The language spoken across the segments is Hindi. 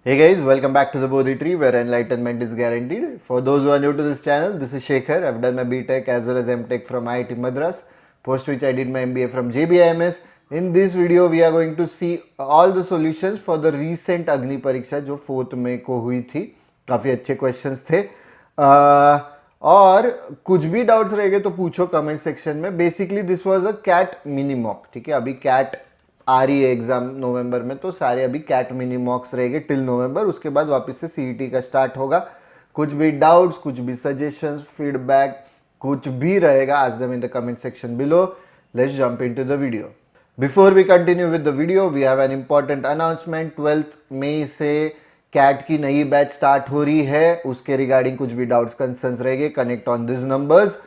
Hey guys, welcome back to the Bodhi Tree where enlightenment is guaranteed. For those who are new to this channel, this is Shekhar. I've done my BTech as well as MTech from IIT Madras, post which I did my MBA from JBIMS. In this video, we are going to see all the solutions for the recent Agni Pariksha जो 4th मई को हुई थी. काफ़ी अच्छे क्वेश्चंस थे. और कुछ भी डाउट्स रहेंगे तो पूछो कमेंट सेक्शन में. Basically this was a CAT mini mock. ठीक है, अभी कैट आ रही है एग्जाम नवंबर में, तो सारे अभी कैट मिनी मॉक्स रहेंगे टिल नवंबर. उसके बाद वापस से सीईटी का स्टार्ट होगा. कुछ भी डाउट्स, कुछ भी सजेशंस, फीडबैक, कुछ भी रहेगा, ask them in the comment section below. Let's jump into the video. Before we continue with the video, we have an important announcement. 12 मई से कैट की नई बैच स्टार्ट हो रही है. उसके रिगार्डिंग कुछ भी डाउट्स कंसर्न्स रहेंगे, connect on this numbers.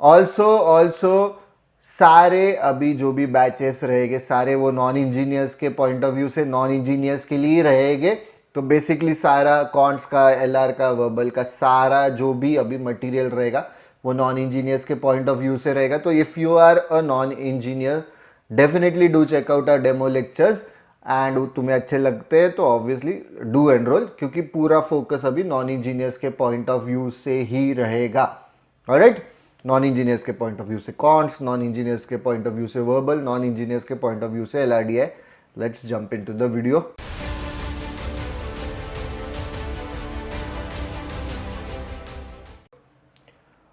Also सारे अभी जो भी बैचेस रहेंगे सारे वो नॉन इंजीनियर्स के पॉइंट ऑफ व्यू से नॉन इंजीनियर्स के लिए रहेंगे. तो बेसिकली सारा कॉन्ट्स का, एलआर का, वर्बल का सारा जो भी अभी मटेरियल रहेगा वो नॉन इंजीनियर्स के पॉइंट ऑफ व्यू से रहेगा. तो if you are a non engineer, definitely do check out our demo lectures. And तुम्हें अच्छे लगते हैं तो ऑब्वियसली डू एनरोल, क्योंकि पूरा फोकस अभी नॉन इंजीनियर्स के पॉइंट ऑफ व्यू से ही रहेगा. ऑलराइट, नॉन इंजीनियर्स के पॉइंट ऑफ व्यू से कॉन्ट्स, नॉन इंजीनियर्स के पॉइंट ऑफ व्यू से वर्बल, नॉन इंजीनियर्स के पॉइंट ऑफ व्यू से LRDI. Let's jump into the video.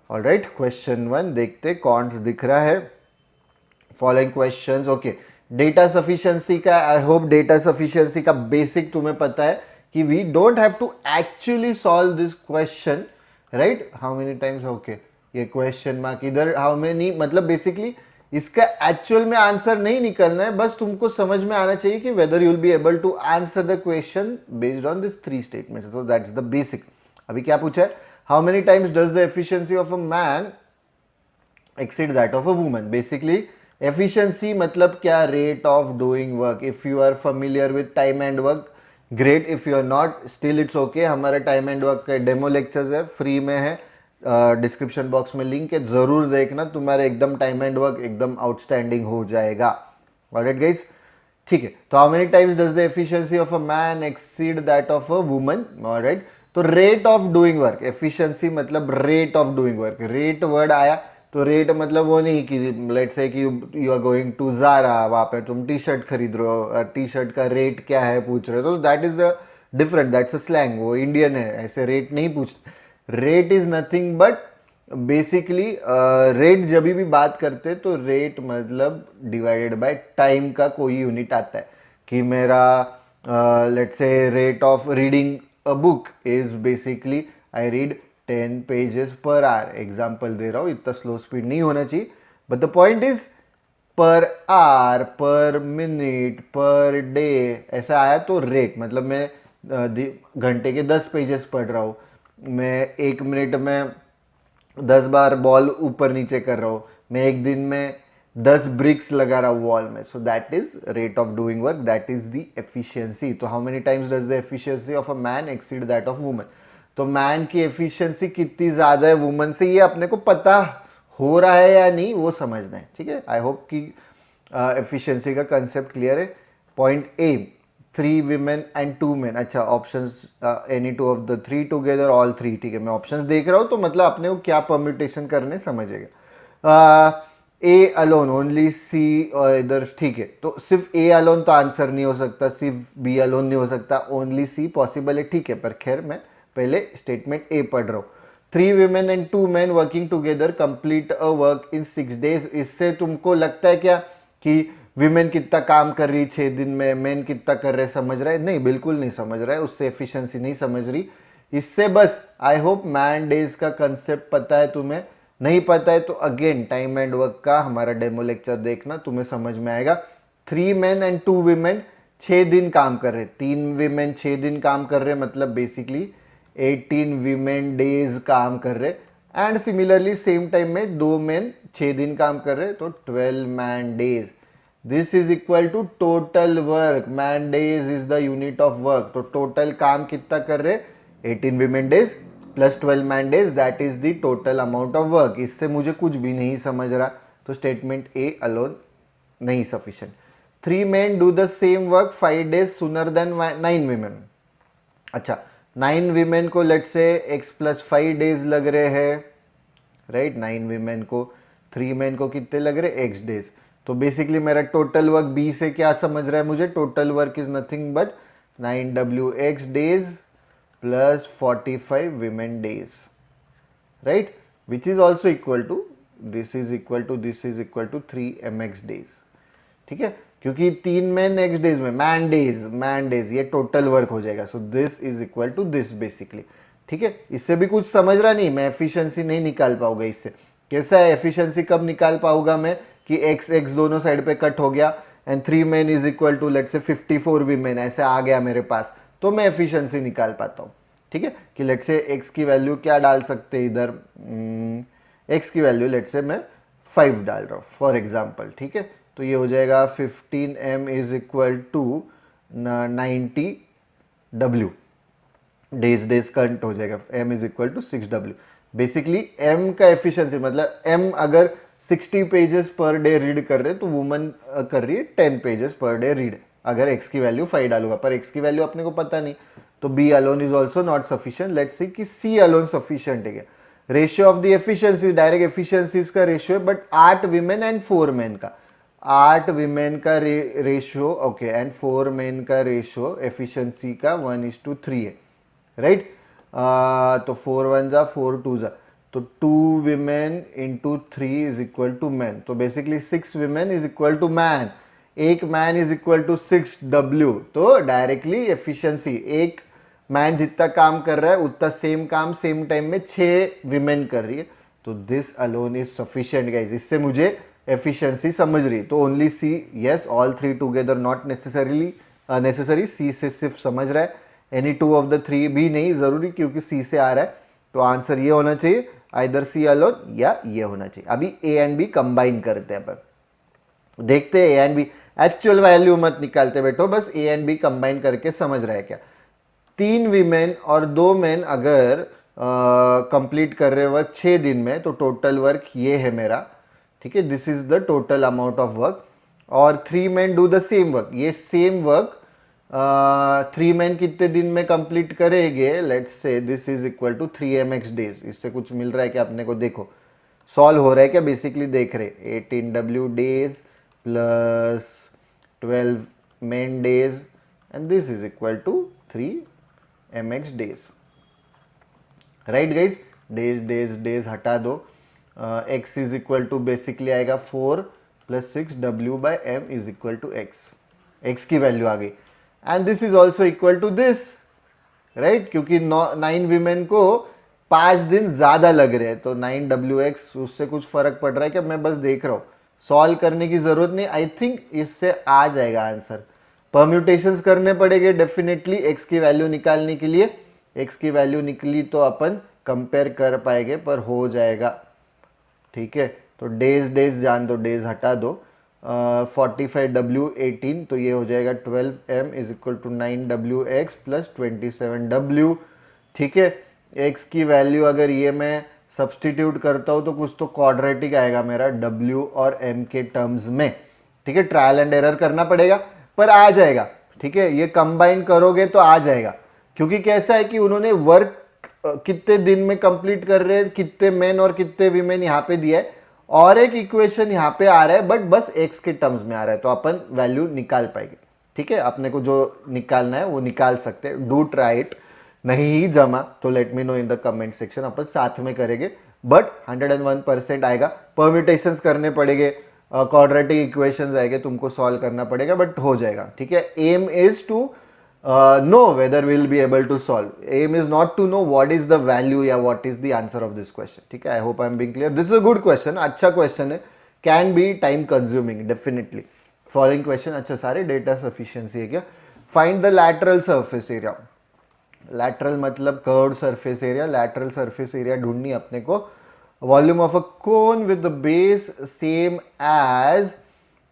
Alright, question 1 देखते. कॉन्ट्स दिख रहा है. Following questions. Okay, data sufficiency का, आई होप डेटा सफिशिएंसी का बेसिक तुम्हें पता है कि we don't have to actually solve this question, right. How many times, okay, ये क्वेश्चन मार्क इधर, हाउ मेनी, मतलब बेसिकली इसका एक्चुअल में आंसर नहीं निकलना है, बस तुमको समझ में आना चाहिए कि whether you will be able to answer the question based on this 3 statements. So that's the basic. अभी क्या पूछा है? How many times does the efficiency of a man exceed that of a woman. Basically efficiency मतलब क्या? Rate of doing work. If you are familiar with time and work, great. If you are not, still it's okay. हमारे टाइम एंड वर्क के डेमो लेक्चर्स है, फ्री में है, डिस्क्रिप्शन बॉक्स में लिंक है, ज़रूर देखना. तुम्हारे एकदम टाइम एंड वर्क एकदम आउटस्टैंडिंग हो जाएगा. ऑलराइट गाइस, ठीक है. तो how many times does the efficiency of a man exceed that of a woman? Alright, तो rate of doing work, efficiency मतलब rate of doing work. Rate word आया तो रेट मतलब वो नहीं कि लेट्स से कि you are going to Zara, वहाँ पे तुम टी शर्ट खरीद रहे हो, टी शर्ट का रेट क्या है पूछ रहे हो, तो that is a different, that's a slang, वो इंडियन है, ऐसे रेट नहीं पूछते. Rate is nothing but basically rate जब भी बात करते तो रेट मतलब डिवाइडेड बाय टाइम का कोई यूनिट आता है. कि मेरा let's say rate of reading a book is basically I read 10 pages per hour. Example दे रहा हूँ, इतना स्लो स्पीड नहीं होना चाहिए, but the point is per hour, per minute, per day ऐसा आया तो रेट मतलब मैं घंटे के 10 पेजेस पढ़ रहा हूँ, मैं 1 मिनट में 10 बार बॉल ऊपर नीचे कर रहा हूँ, मैं एक दिन में 10 ब्रिक्स लगा रहा हूँ वॉल में. So that is rate of doing work, that is the efficiency. तो how many times does the efficiency of a man exceed that of woman? तो मैन की एफिशिएंसी कितनी ज़्यादा है वुमन से, ये अपने को पता हो रहा है या नहीं वो समझना है. ठीक है, आई होप कि एफिशिएंसी का कंसेप्ट क्लियर है. Point A, 3 women and 2 men. अच्छा, options any 2 of the 3 together, all 3. ठीक है, मैं ऑप्शंस देख रहा हूँ तो मतलब अपने को क्या परम्यूटेशन करने समझेगा. ए अलोन, ओनली सी, और इधर ठीक है, तो सिर्फ ए अलोन तो आंसर नहीं हो सकता, सिर्फ बी अलोन नहीं हो सकता, ओनली सी पॉसिबल है. ठीक है, पर खैर मैं पहले स्टेटमेंट ए पढ़ रहा हूँ. 3 women and 2 men working together complete a work in 6 days. इससे तुमको लगता है क्या कि विमेन कितना काम कर रही 6 दिन में, मेन कितना कर रहे, समझ रहे? नहीं, बिल्कुल नहीं समझ रहा है, उससे एफिशिएंसी नहीं समझ रही. इससे बस आई होप मैन डेज का कंसेप्ट पता है तुम्हें. नहीं पता है तो अगेन टाइम एंड वर्क का हमारा डेमो लेक्चर देखना, तुम्हें समझ में आएगा. 3 men and 2 women 6 दिन काम कर रहे, 3 women 6 दिन काम कर रहे, मतलब बेसिकली 18 women डेज काम कर रहे. एंड सिमिलरली सेम टाइम में 2 men 6 दिन काम कर रहे, तो 12 man days. This is equal to total work. Man days is the unit of work. तो टोटल काम कितना कर रहे? 18 women days plus 12 man days, that is the total amount of work. इससे मुझे कुछ भी नहीं समझ रहा, तो स्टेटमेंट ए अलोन नहीं sufficient. 3 men do the same work 5 days sooner than 9 women. अच्छा 9 वीमेन को लेट से x+5 डेज लग रहे हैं, राइट। 9 वीमेन को, 3 मेन को कितने लग रहे x डेज। तो बेसिकली मेरा टोटल वर्क बी से क्या समझ रहा है मुझे, total work is nothing but 9wx days plus 45 women days, right, which is also equal to this is equal to this is equal to 3mx days, ठीक है, क्योंकि 3 मैन एक्स डेज में मैन डेज ये टोटल वर्क हो जाएगा। So this is equal to this basically, ठीक है। इससे भी कुछ समझ रहा नहीं, मैं एफिशिएंसी नहीं निकाल पाऊंगा इससे। कैसा है एफिशिएंसी कब निकाल पाऊंगा मैं, कि एक्स एक्स दोनों साइड पे कट हो गया and 3 man is equal to let say 54 women, ऐसे आ गया मेरे पास, तो मैं एफिशिएंसी निकाल पाता हूँ, ठीक है। कि लेट से एक्स की वैल्यू क्या डाल सकते हैं इधर, एक्स की वैल्यू लेट से मैं 5 डाल रहा हूँ फॉर एग्जाम्पल, ठीक है। तो ये हो जाएगा 15m is equal to 90w, days days cut हो जाएगा, m is equal to 6w। Basically m का एफिशिएंसी मतलब m अगर 60 पेजेस पर डे रीड कर रहे तो वुमन कर रही है 10 पेजेस पर डे रीड, अगर x की वैल्यू 5 डालूंगा, पर x की वैल्यू अपने को पता नहीं, तो b alone is also not sufficient. Let's see कि c अलोन सफिशिएंट है क्या। Ratio of the efficiency, direct efficiencies का रेशियो है, बट 8 वीमेन एंड 4 मेन का, 8 वीमेन का रेशियो ओके एंड 4 मेन का रेशियो एफिशिएंसी का 1:3 है, राइट। तो 4 1 जा 4 2 जा, तो 2 women into 3 is equal to man, तो basically 6 women is equal to man, एक man is equal to 6w। तो डायरेक्टली एफिशिएंसी, एक मैन जितना काम कर रहा है उतना सेम काम सेम टाइम में 6 वीमेन कर रही है, तो this alone is sufficient guys. इससे मुझे एफिशिएंसी समझ रही, तो only C, yes all three together not necessarily necessary, C से सिर्फ समझ रहा है, any two of the three भी नहीं जरूरी क्योंकि सी से आ रहा है, तो आंसर ये होना चाहिए, आइदर सी अलोन या ये होना चाहिए। अभी ए एंड बी कंबाइन करते हैं, अपन देखते हैं A and B, actual value मत निकालते बैठो, बस ए एंड बी कंबाइन करके समझ रहा है क्या। 3 वीमेन और 2 मेन अगर कंप्लीट कर रहे वर्क 6 दिन में, तो टोटल वर्क ये है मेरा, ठीक है, this is the total amount of work. और 3 men do the same work, ये सेम वर्क 3 मेन कितने दिन में कंप्लीट करेंगे, let's say this is equal to 3mx days. इससे कुछ मिल रहा है क्या अपने को, देखो सॉल्व हो रहा है क्या, बेसिकली देख रहे 18w days plus 12 men days and this is equal to 3mx days, right guys. Days days days हटा दो, x is equal to basically आएगा 4 plus 6w by m is equal to x की वैल्यू आ गई, and this is also equal to this, right, क्योंकि 9 वीमेन को 5 दिन ज्यादा लग रहे हैं, तो 9wx उससे कुछ फर्क पड़ रहा है क्या, मैं बस देख रहा हूँ, सॉल्व करने की जरूरत नहीं, आई थिंक इससे आ जाएगा आंसर। परम्यूटेशंस करने पड़ेंगे डेफिनेटली x की वैल्यू निकालने के लिए, x की वैल्यू निकली तो अपन कंपेयर कर पाएंगे, पर हो जाएगा, ठीक है। तो डेज डेज जान दो, डेज हटा दो, 45w 18, तो ये हो जाएगा 12m is equal to 9wx plus 27w, ठीक है। x की वैल्यू अगर ये मैं सब्सटीट्यूट करता हूँ तो कुछ तो क्वाड्रेटिक आएगा मेरा w और m के टर्म्स में, ठीक है, ट्रायल एंड एरर करना पड़ेगा पर आ जाएगा, ठीक है। ये कंबाइन करोगे तो आ जाएगा, क्योंकि कैसा है कि उन्होंने वर्क कितने दिन में कंप्लीट कर रहे हैं, कितने मेन और कितने वीमेन यहाँ पे दिया है, और एक इक्वेशन यहाँ पे आ रहा है, बट बस x के टर्म्स में आ रहा है, तो अपन वैल्यू निकाल पाएंगे, ठीक है। अपने को जो निकालना है वो निकाल सकते हैं, डू ट्राई इट, नहीं ही जमा तो let me know in the comment section, अपन साथ में करेंगे, बट 101% आएगा। परम्यूटेशंस करने पड़ेंगे, क्वाड्रेटिक इक्वेशंस आएंगे, तुमको सॉल्व करना पड़ेगा, बट हो जाएगा, ठीक है। Aim is to know whether we'll be able to solve. Aim is not to know what is the value या what is the answer of this question, ठीक है। I hope I'm being clear. This is a good question, अच्छा question है, can be time consuming definitely. Following question अच्छा सारे data sufficiency है क्या। Find the lateral surface area. Lateral मतलब curved surface area, lateral surface area ढूंढनी अपने को। Volume of a cone with the base same as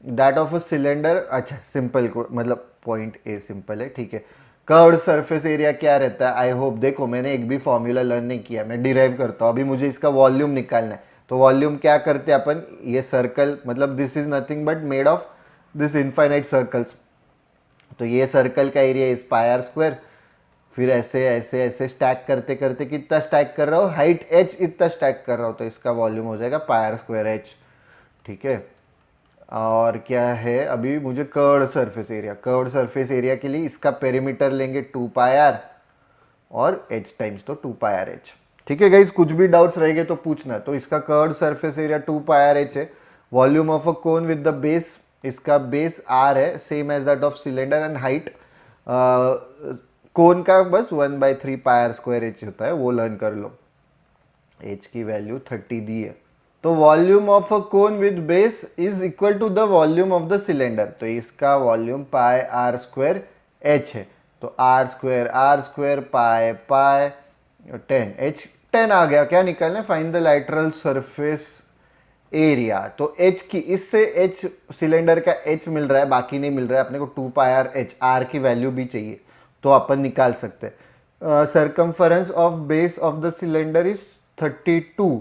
that of a cylinder, अच्छा सिंपल मतलब पॉइंट ए सिंपल है, ठीक है। कर्व्ड सरफेस एरिया क्या रहता है, आई होप, देखो मैंने एक भी फॉर्मूला लर्न नहीं किया, मैं डिराइव करता हूँ, अभी मुझे इसका वॉल्यूम निकालना है, तो वॉल्यूम क्या करते हैं अपन, ये सर्कल मतलब this is nothing but made of this infinite circles, तो ये सर्कल का area is pi R square, फिर ऐसे ऐसे ऐसे स्टैक करते करते कितना स्टैक कर रहा हो, हाइट h इतना स्टैक कर रहा हो, तो इसका वॉल्यूम हो जाएगा पाई आर स्क्वायर एच। ठीक है, और क्या है, अभी मुझे curved surface area, curved surface area के लिए इसका पेरीमीटर लेंगे 2 पाई आर और h टाइम्स तो 2 पाई आर एच। ठीक है गाइस, कुछ भी डाउट्स रहेंगे तो पूछना। तो इसका curved surface area 2 pi R H है। Volume of a cone with the base, इसका बेस r है, same as that of cylinder, and height cone का बस 1/3 पाई आर स्क्वायर एच होता है, वो लर्न कर लो। h की वैल्यू 30 दी है। तो volume of a cone with base is equal to the volume of the cylinder, तो इसका volume pi R square H है। तो R square pi pi 10 H, 10 आ गया। क्या निकालना है, find the lateral surface area. तो एच की, इससे एच सिलेंडर का एच मिल रहा है, बाकी नहीं मिल रहा है अपने को, 2 पाई आर एच, आर की वैल्यू भी चाहिए तो अपन निकाल सकते हैं। Circumference of base of the cylinder is 32,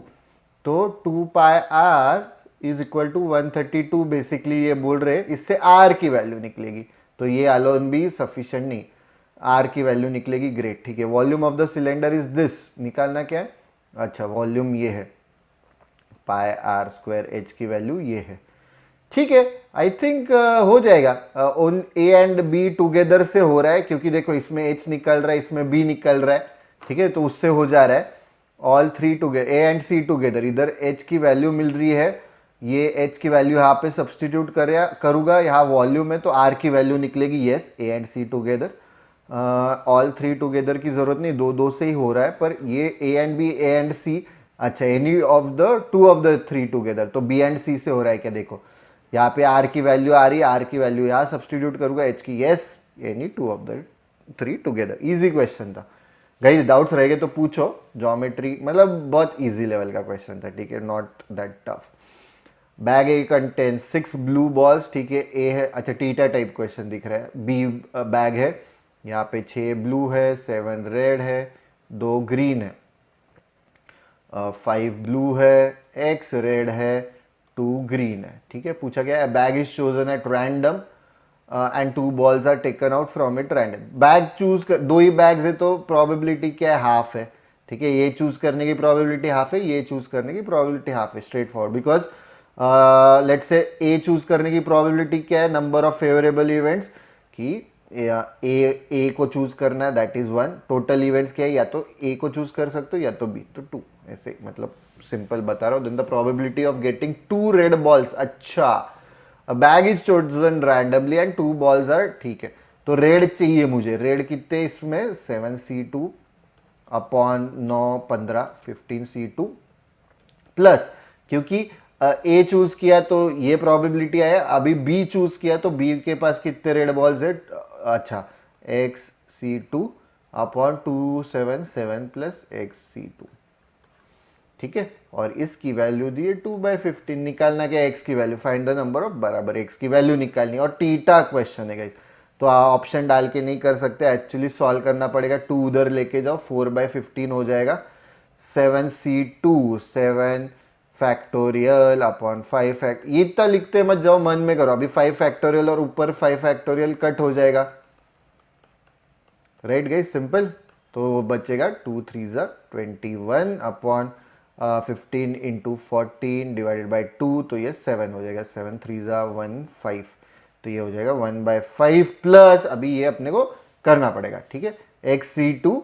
तो 2 pi R is equal to 132 basically ये बोल रहे हैं, इससे आर की वैल्यू निकलेगी। तो ये अलोन भी सफिशिएंट नहीं, आर की वैल्यू निकलेगी, ग्रेट। ठीक है, volume of the cylinder is this, निकालना क्या है, अच्छा वॉल्यूम ये है, पाई आर स्क्वायर एच की वैल्यू ये है। ठीक है, आई थिंक हो जाएगा। उन ए एंड बी टुगेदर से हो रहा है, क्योंकि देखो इसमें एच निकल रहा है, इसमें बी निकल रहा है। ठीक है, तो उससे हो जा रहा है। All three together, A and C together, इधर एच की वैल्यू मिल रही है, ये एच की वैल्यू यहाँ पे सब्सटीट्यूट करूंगा, यहाँ वॉल्यूम है तो आर की वैल्यू निकलेगी, yes, A and C together. All three together की जरूरत नहीं, दो दो से ही हो रहा है, पर ये A and B, A and C, अच्छा any of the two of the three together, तो बी एंड सी से हो रहा है क्या, देखो यहाँ पे आर की वैल्यू आ रही है, आर की वैल्यू यहाँ सब्सटीट्यूट करूंगा, एच की, yes, any two of the three together. Easy question था गाइस, डाउट्स रहेंगे तो पूछो। ज्योमेट्री मतलब बहुत इजी लेवल का क्वेश्चन था, ठीक है, not that tough. Bag A contain 6 blue balls, ठीक है, ए है, अच्छा टीटा टाइप क्वेश्चन दिख रहा है, बी बैग है, यहाँ पे 6 ब्लू है, 7 रेड है, 2 ग्रीन है, 5 ब्लू है, एक्स रेड है, 2 ग्रीन है। ठीक है, पूछा गया है bag is chosen at random and 2 balls are taken out from it random. Bag choose कर, दो ही बैग्स है तो प्रोबेबिलिटी क्या है, हाफ है। ठीक है, ये चूज करने की प्रोबेबिलिटी हाफ है, ये चूज करने की प्रोबेबिलिटी हाफ है, straight forward. Because let's say A choose करने की प्रोबेबिलिटी क्या है, नंबर ऑफ फेवरेबल इवेंट्स, कि ए को चूज करना है, दैट इज 1। टोटल इवेंट्स क्या है, या तो ए को चूज कर सकते हो या तो बी, तो 2, ऐसे मतलब सिंपल बता रहा हूँ। Then the probability of getting 2 red balls, अच्छा bag is chosen randomly and 2 balls are, ठीक है, तो रेड चाहिए मुझे, रेड कितने इसमें 7c2 अपॉन 9 15 15c2 प्लस, क्योंकि ए चूज किया तो ये प्रोबेबिलिटी आया, अभी बी चूज किया तो बी के पास कितने रेड बॉल्स है, अच्छा XC2 अपॉन 277 प्लस XC2। ठीक है, और इसकी वैल्यू दी है 2/15, निकालना क्या x की value, find the number of, बराबर x की वैल्यू निकालनी, और टीटा क्वेश्चन है गाइस, तो ऑप्शन डाल के नहीं कर सकते, एक्चुअली सॉल्व करना पड़ेगा। 2 उधर लेके जाओ, 4/15 हो जाएगा, 7c2 7 फैक्टोरियल अपॉन 5 फैक्ट, ये इतना लिखते मत जाओ, मन में करो, अभी 5 फैक्टोरियल और ऊपर 5 फैक्टोरियल कट हो जाएगा, राइट गाइस, सिंपल। तो बचेगा 2 3 21 अपॉन 15 इंटू 14 डिवाइडेड बाई 2, तो ये 7 हो जाएगा, 7 3 15, तो ये हो जाएगा 1/5 प्लस, अभी ये अपने को करना पड़ेगा। ठीक है, XC2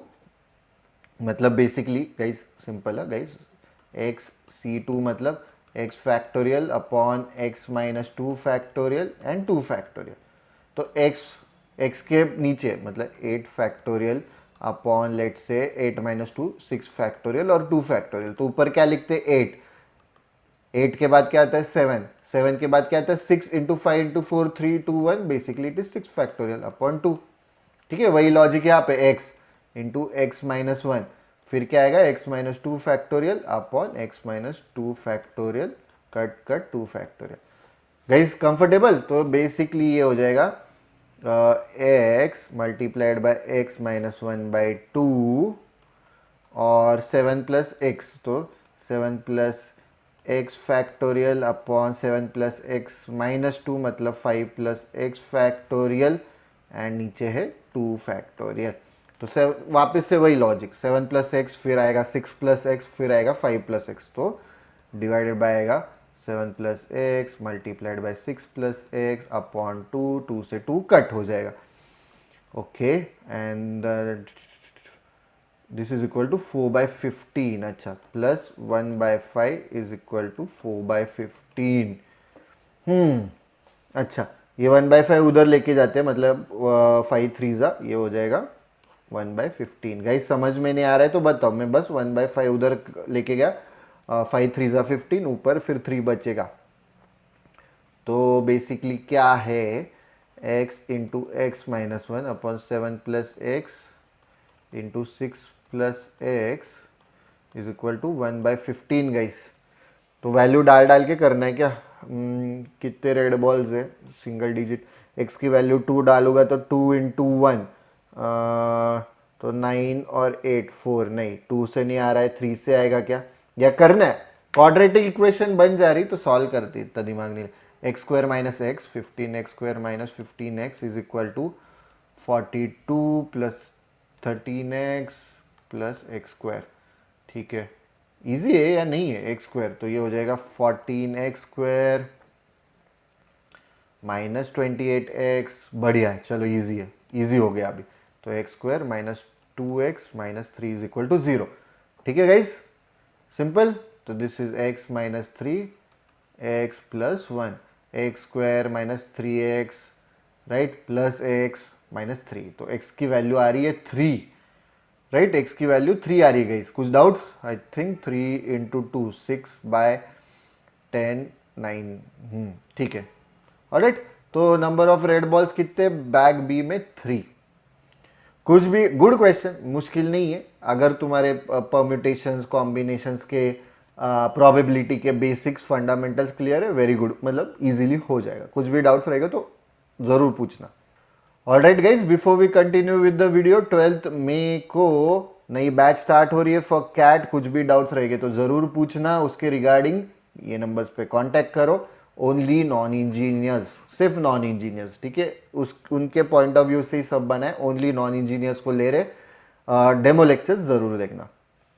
मतलब बेसिकली गाइस सिंपल है गाइस, XC2 मतलब x factorial upon x minus 2 factorial and 2 factorial, तो x के नीचे मतलब 8 फैक्टोरियल अपॉन लेट से 8 माइनस 2 6 फैक्टोरियल और 2 फैक्टोरियल, तो ऊपर क्या लिखते 8, 8 के बाद क्या आता है 7, 7 के बाद क्या आता है 6 into 5 into 4 3 2 1, basically it is 6 factorial upon 2। ठीक है, वही लॉजिक यहाँ पे x इंटू एक्स माइनस 1, फिर क्या आएगा x minus 2 factorial upon x minus 2 factorial, cut cut 2 factorial. Guys comfortable, तो बेसिकली ये हो जाएगा x multiplied by x minus 1/2 और 7 प्लस एक्स, तो 7 plus x factorial upon 7 plus x minus 2 मतलब 5 प्लस एक्स फैक्टोरियल, एंड नीचे है 2 फैक्टोरियल। तो वापस से वही लॉजिक, 7 प्लस एक्स, फिर आएगा 6 प्लस एक्स, फिर आएगा 5 प्लस एक्स, तो डिवाइडेड बाय आएगा 7 plus X multiplied by 6 plus X upon 2, 2 से 2 कट हो जाएगा। Okay, and this is equal to 4/15। अच्छा, प्लस 1/5 इज इक्वल टू 4/15। अच्छा, ये 1/5 उधर लेके जाते हैं, मतलब 5 3 ये हो जाएगा 1/15। गाइस समझ में नहीं आ रहा है तो बताओ, मैं बस 1/5 उधर लेके गया, 5 3 15, ऊपर फिर 3 बचेगा। तो बेसिकली क्या है, x into X minus 1 upon 7 plus X into 6 plus X is equal to 1/15 guys. तो वैल्यू डाल डाल के करना है क्या? कितने रेड बॉल्स है, सिंगल डिजिट, x की वैल्यू 2 डालूंगा तो 2 इंटू 1, तो 9 और 8 4, नहीं 2 से नहीं आ रहा है, 3 से आएगा क्या? या करना है क्वाड्रेटिक इक्वेशन बन जा रही तो सॉल्व करती, इतना दिमाग नहीं। X square minus X, 15x square minus 15x is equal to 42 plus 13x plus X square. ठीक है, इजी है या नहीं है एक्स स्क्वायर? तो ये हो जाएगा 14x स्क्वायर माइनस 28x, बढ़िया है, चलो इजी है, इजी हो गया अभी। तो x square minus 2x minus 3 is equal to 0। ठीक है गाइस, सिंपल। तो this is x minus 3 x plus 1, x square minus 3x right plus x minus 3। तो x की वैल्यू आ रही है 3, राइट, x की वैल्यू 3 आ रही है गाइस। कुछ डाउट्स? I think 3 into 2 6/10 9। ठीक है, ऑलराइट। तो नंबर ऑफ रेड बॉल्स कितने बैग बी में? 3। कुछ भी गुड क्वेश्चन, मुश्किल नहीं है। अगर तुम्हारे परम्यूटेशंस कॉम्बिनेशंस के प्रोबेबिलिटी के बेसिक्स फंडामेंटल्स क्लियर है, वेरी गुड, मतलब इजीली हो जाएगा। कुछ भी डाउट्स रहेगा तो ज़रूर पूछना। Alright guys, before we continue with the video, 12 मई को नई बैच स्टार्ट हो रही है फॉर कैट। कुछ भी डाउट्स रहेंगे तो ज़रूर पूछना, उसके रिगार्डिंग ये नंबर्स पे कांटेक्ट करो। ओनली नॉन इंजीनियर्स, सिर्फ नॉन इंजीनियर्स, ठीक है, उस उनके पॉइंट ऑफ व्यू से ही सब बना है, ओनली नॉन इंजीनियर्स को ले रहे। डेमो लेक्चर्स ज़रूर देखना।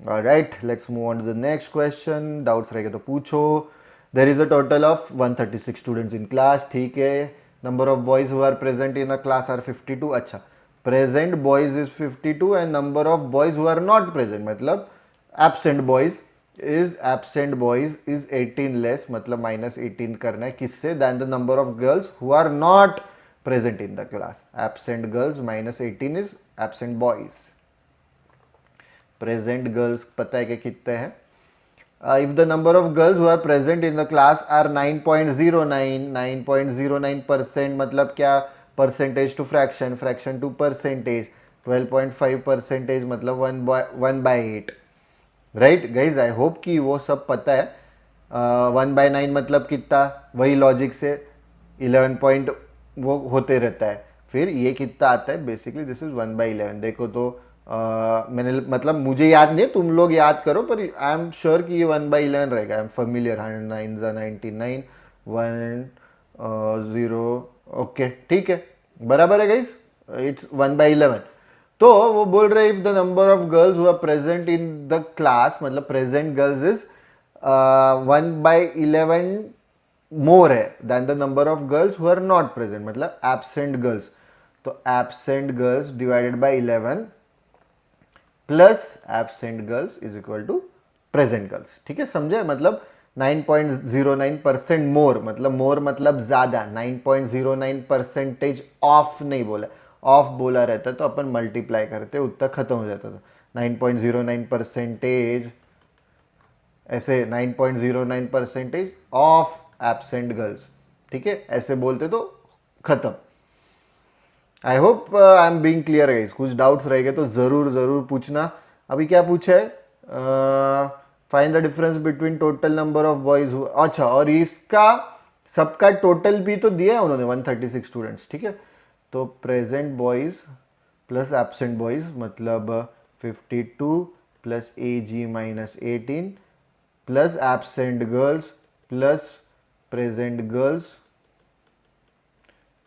Alright, let's move on to the next question. Doubts रहेंगे तो पूछो। There is a total of 136 students in class, ठीक है। Number of boys who are present in a class are 52। अच्छा, present boys is 52 and number of boys who are not present, मतलब एबसेंट बॉयज इज 18 लेस, मतलब -18 करना है किससे? Than the number of girls who are not present in the class. Absent girls -18 is absent boys. Present girls पता है कि कितने हैं? If the number of girls who are present in the class are 9.09% मतलब क्या? Percentage to fraction, fraction to percentage, 12.5% मतलब 1/8। राइट गाइज, आई होप कि वो सब पता है। 1/9 मतलब कितना? वही लॉजिक से 11 पॉइंट वो होते रहता है। फिर ये कितना आता है? Basically this is 1/11। देखो तो मैंने मतलब मुझे याद नहीं, तुम लोग याद करो, पर आई एम श्योर कि ये 1/11 रहेगा। I am familiar. 9 1 0। ओके, ठीक है, बराबर है गाइज, इट्स 1/11। तो वो बोल रहे if the number of girls who are present in the class, मतलब प्रेजेंट गर्ल्स इज 1/11 मोर है than the number of girls who are not present, मतलब एबसेंट गर्ल्स। तो absent girls divided by 11 plus absent girls is equal to present girls. ठीक है, समझे? मतलब 9.09% मोर, मतलब मोर मतलब ज्यादा। 9.09% ऑफ नहीं बोला, ऑफ बोला रहता तो अपन मल्टीप्लाई करते, उत्तर खत्म हो जाता था। 9.09% ऐसे, 9.09% ऑफ एबसेंट गर्ल्स, ठीक है, ऐसे बोलते तो खत्म। I hope I am being clear guys. कुछ डाउट्स रहेंगे तो जरूर जरूर पूछना। अभी क्या पूछा है? Find the difference between total number of boys. अच्छा, और इसका सबका टोटल भी तो दिया है उन्होंने, 136 स्टूडेंट्स, ठीक है। तो present boys plus absent boys मतलब 52 plus AG minus 18 plus absent girls plus present girls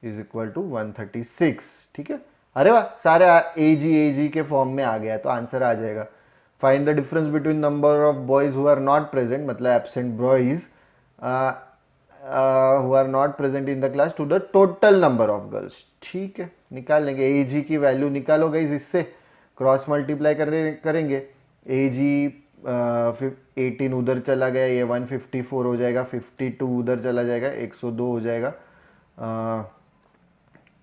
is equal to 136, ठीक है। अरे वाह, सारे ए जी के फॉर्म में आ गया तो आंसर आ जाएगा। Find the difference between number of boys who are not present, मतलब absent boys who are not present in the class to the total number of girls. ठीक है, निकाल लेंगे। ए जी की वैल्यू निकालो गाइस, इससे क्रॉस मल्टीप्लाई करेंगे। ए जी 18 उधर चला गया, ये 154 हो जाएगा, 52 उधर चला जाएगा, 102 हो जाएगा।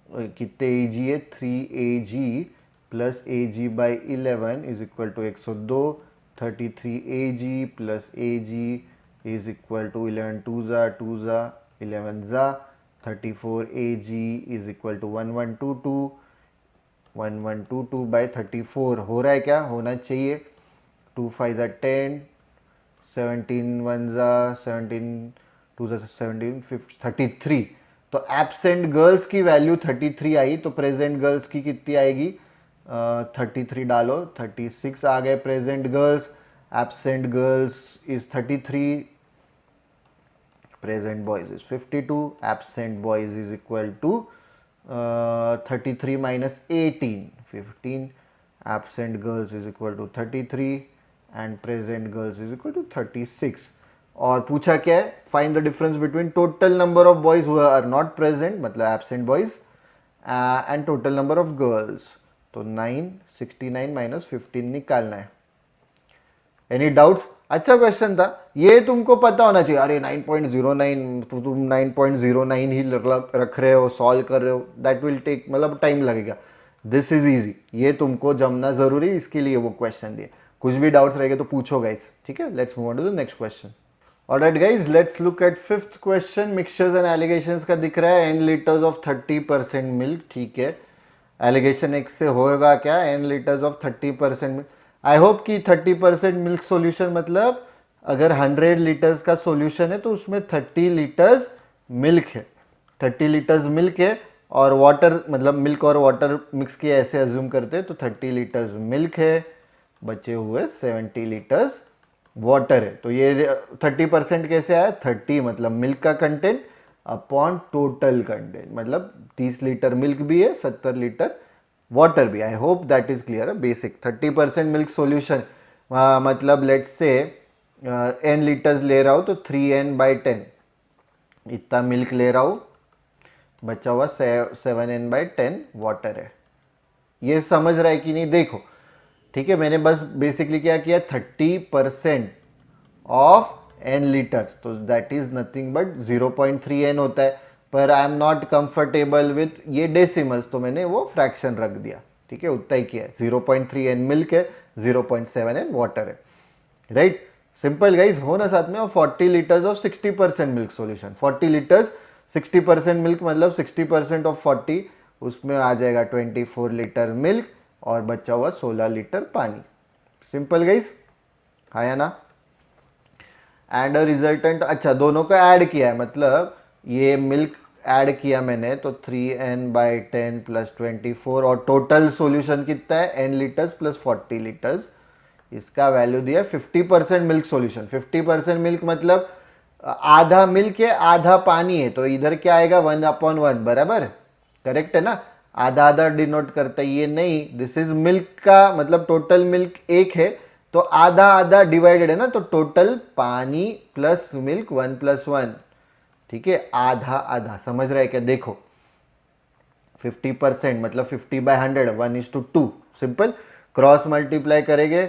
कितने ए जी है, 3 AG plus A G by 11 is equal to 102। 33 AG plus A G is equal to 11 टू ज़ा 11 ज़ा 34 AG is equal to 1122। 1122 by 34 हो रहा है, क्या होना चाहिए, 2 5 ज़ा 10, 17 1 ज़ा 17, 2 ज़ा 17, 33। तो एब्सेंट गर्ल्स की वैल्यू 33 आई, तो प्रेजेंट गर्ल्स की कितनी आएगी, 33 डालो, 36 आ गए present girls. Absent girls is 33, present boys is 52, absent boys is equal to 33 minus 18, 15, absent girls is equal to 33 and present girls is equal to 36। और पूछा क्या है, find the difference between total number of boys who are not present, मतलब absent boys, and total number of girls. तो 9, 69 माइनस 15 निकालना है। Any doubts? अच्छा क्वेश्चन था ये, तुमको पता होना चाहिए। अरे 9.09, तो तुम 9.09 ही रख रहे हो, सॉल्व कर रहे हो, दैट विल टेक, मतलब टाइम लगेगा। दिस इज इजी, ये तुमको जमना जरूरी, इसके लिए वो क्वेश्चन दिए। कुछ भी डाउट्स रहेंगे तो पूछो गाइस, ठीक है। Let's move on to the next question. Alright guys, let's look at fifth question. Mixtures and alligations का दिख रहा है, n लीटर्स ऑफ 30% मिल्क, ठीक है। एलिगेशन एक से होगा क्या, n litres of 30% milk. I hope कि 30% मिल्क सॉल्यूशन मतलब अगर 100 लीटर्स का सॉल्यूशन है तो उसमें 30 लीटर्स मिल्क है, 30 लीटर्स मिल्क है, और वाटर, मतलब मिल्क और वाटर मिक्स किया ऐसे अज्यूम करते हैं, तो 30 लीटर्स मिल्क है, बचे हुए 70 लीटर्स वाटर है। तो ये 30% कैसे आया, 30 मतलब मिल्क का कंटेंट अपॉन टोटल कंटेंट, मतलब 30 लीटर मिल्क भी है, 70 लीटर वाटर भी। I hope that is clear है, बेसिक। 30% मिल्क सॉल्यूशन मतलब लेट्स से n लीटर्स ले रहा हूँ तो 3n/10 इतना मिल्क ले रहा हूँ, बचा हुआ 7n/10 वाटर है। ये समझ रहा है कि नहीं, देखो ठीक है, मैंने बस बेसिकली क्या किया, 30% ऑफ n लीटर्स, तो that is nothing but 0.3n होता है, पर आई एम नॉट कंफर्टेबल विथ ये डेसिमल्स, तो मैंने वो फ्रैक्शन रख दिया, ठीक है, उतना ही किया। 0.3n मिल्क है, 0.7n वाटर है, राइट। सिंपल गाइज, हो ना साथ में। और 40 litres of 60% milk solution, 40 litres 60% milk मतलब 60% ऑफ 40, उसमें आ जाएगा 24 लीटर मिल्क और बचा हुआ 16 लीटर पानी। सिंपल गाइज, हाँ या ना। एंड रिजल्टेंट, अच्छा दोनों को ऐड किया है, मतलब ये मिल्क ऐड किया मैंने, तो 3n/10 प्लस 24, और टोटल सॉल्यूशन कितना है, n लीटर्स प्लस 40 लीटर्स। इसका वैल्यू दिया 50% मिल्क सॉल्यूशन। 50% मिल्क मतलब आधा मिल्क है आधा पानी है, तो इधर क्या आएगा, 1/1, बराबर, करेक्ट है ना। आधा आधा डिनोट करता है, ये नहीं, दिस इज मिल्क का मतलब टोटल मिल्क एक है, तो आधा आधा डिवाइडेड है ना, तो टोटल पानी प्लस मिल्क 1+1, ठीक है, आधा आधा, समझ रहे हैं क्या। देखो 50% मतलब 50/100, 1:2, सिंपल। क्रॉस मल्टीप्लाई करेंगे,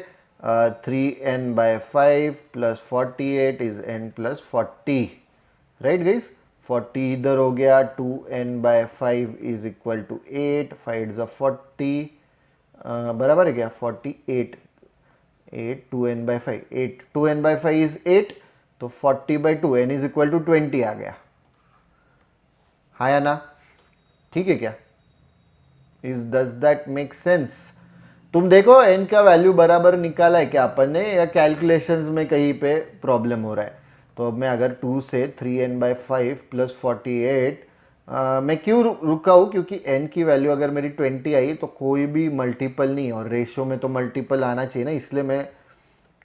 3n/5 plus 48 is n+40, right guys. 40 इधर हो गया, 2n/5 इज इक्वल टू 8, 5 ज़ा 40, बराबर है क्या, 48, 8 2n/5, 8 2n/5 इज 8, तो 40/2, n इज इक्वल टू 20 आ गया, हाँ या ना, ठीक है क्या। Is does that make sense. तुम देखो n का वैल्यू बराबर निकाला है क्या अपन ने, या कैलकुलेशंस में कहीं पे प्रॉब्लम हो रहा है। तो अब मैं अगर 2 से 3n/5 प्लस 48, मैं क्यों रुका हूँ, क्योंकि n की वैल्यू अगर मेरी 20 आई तो कोई भी मल्टीपल नहीं, और रेशियो में तो मल्टीपल आना चाहिए ना, इसलिए मैं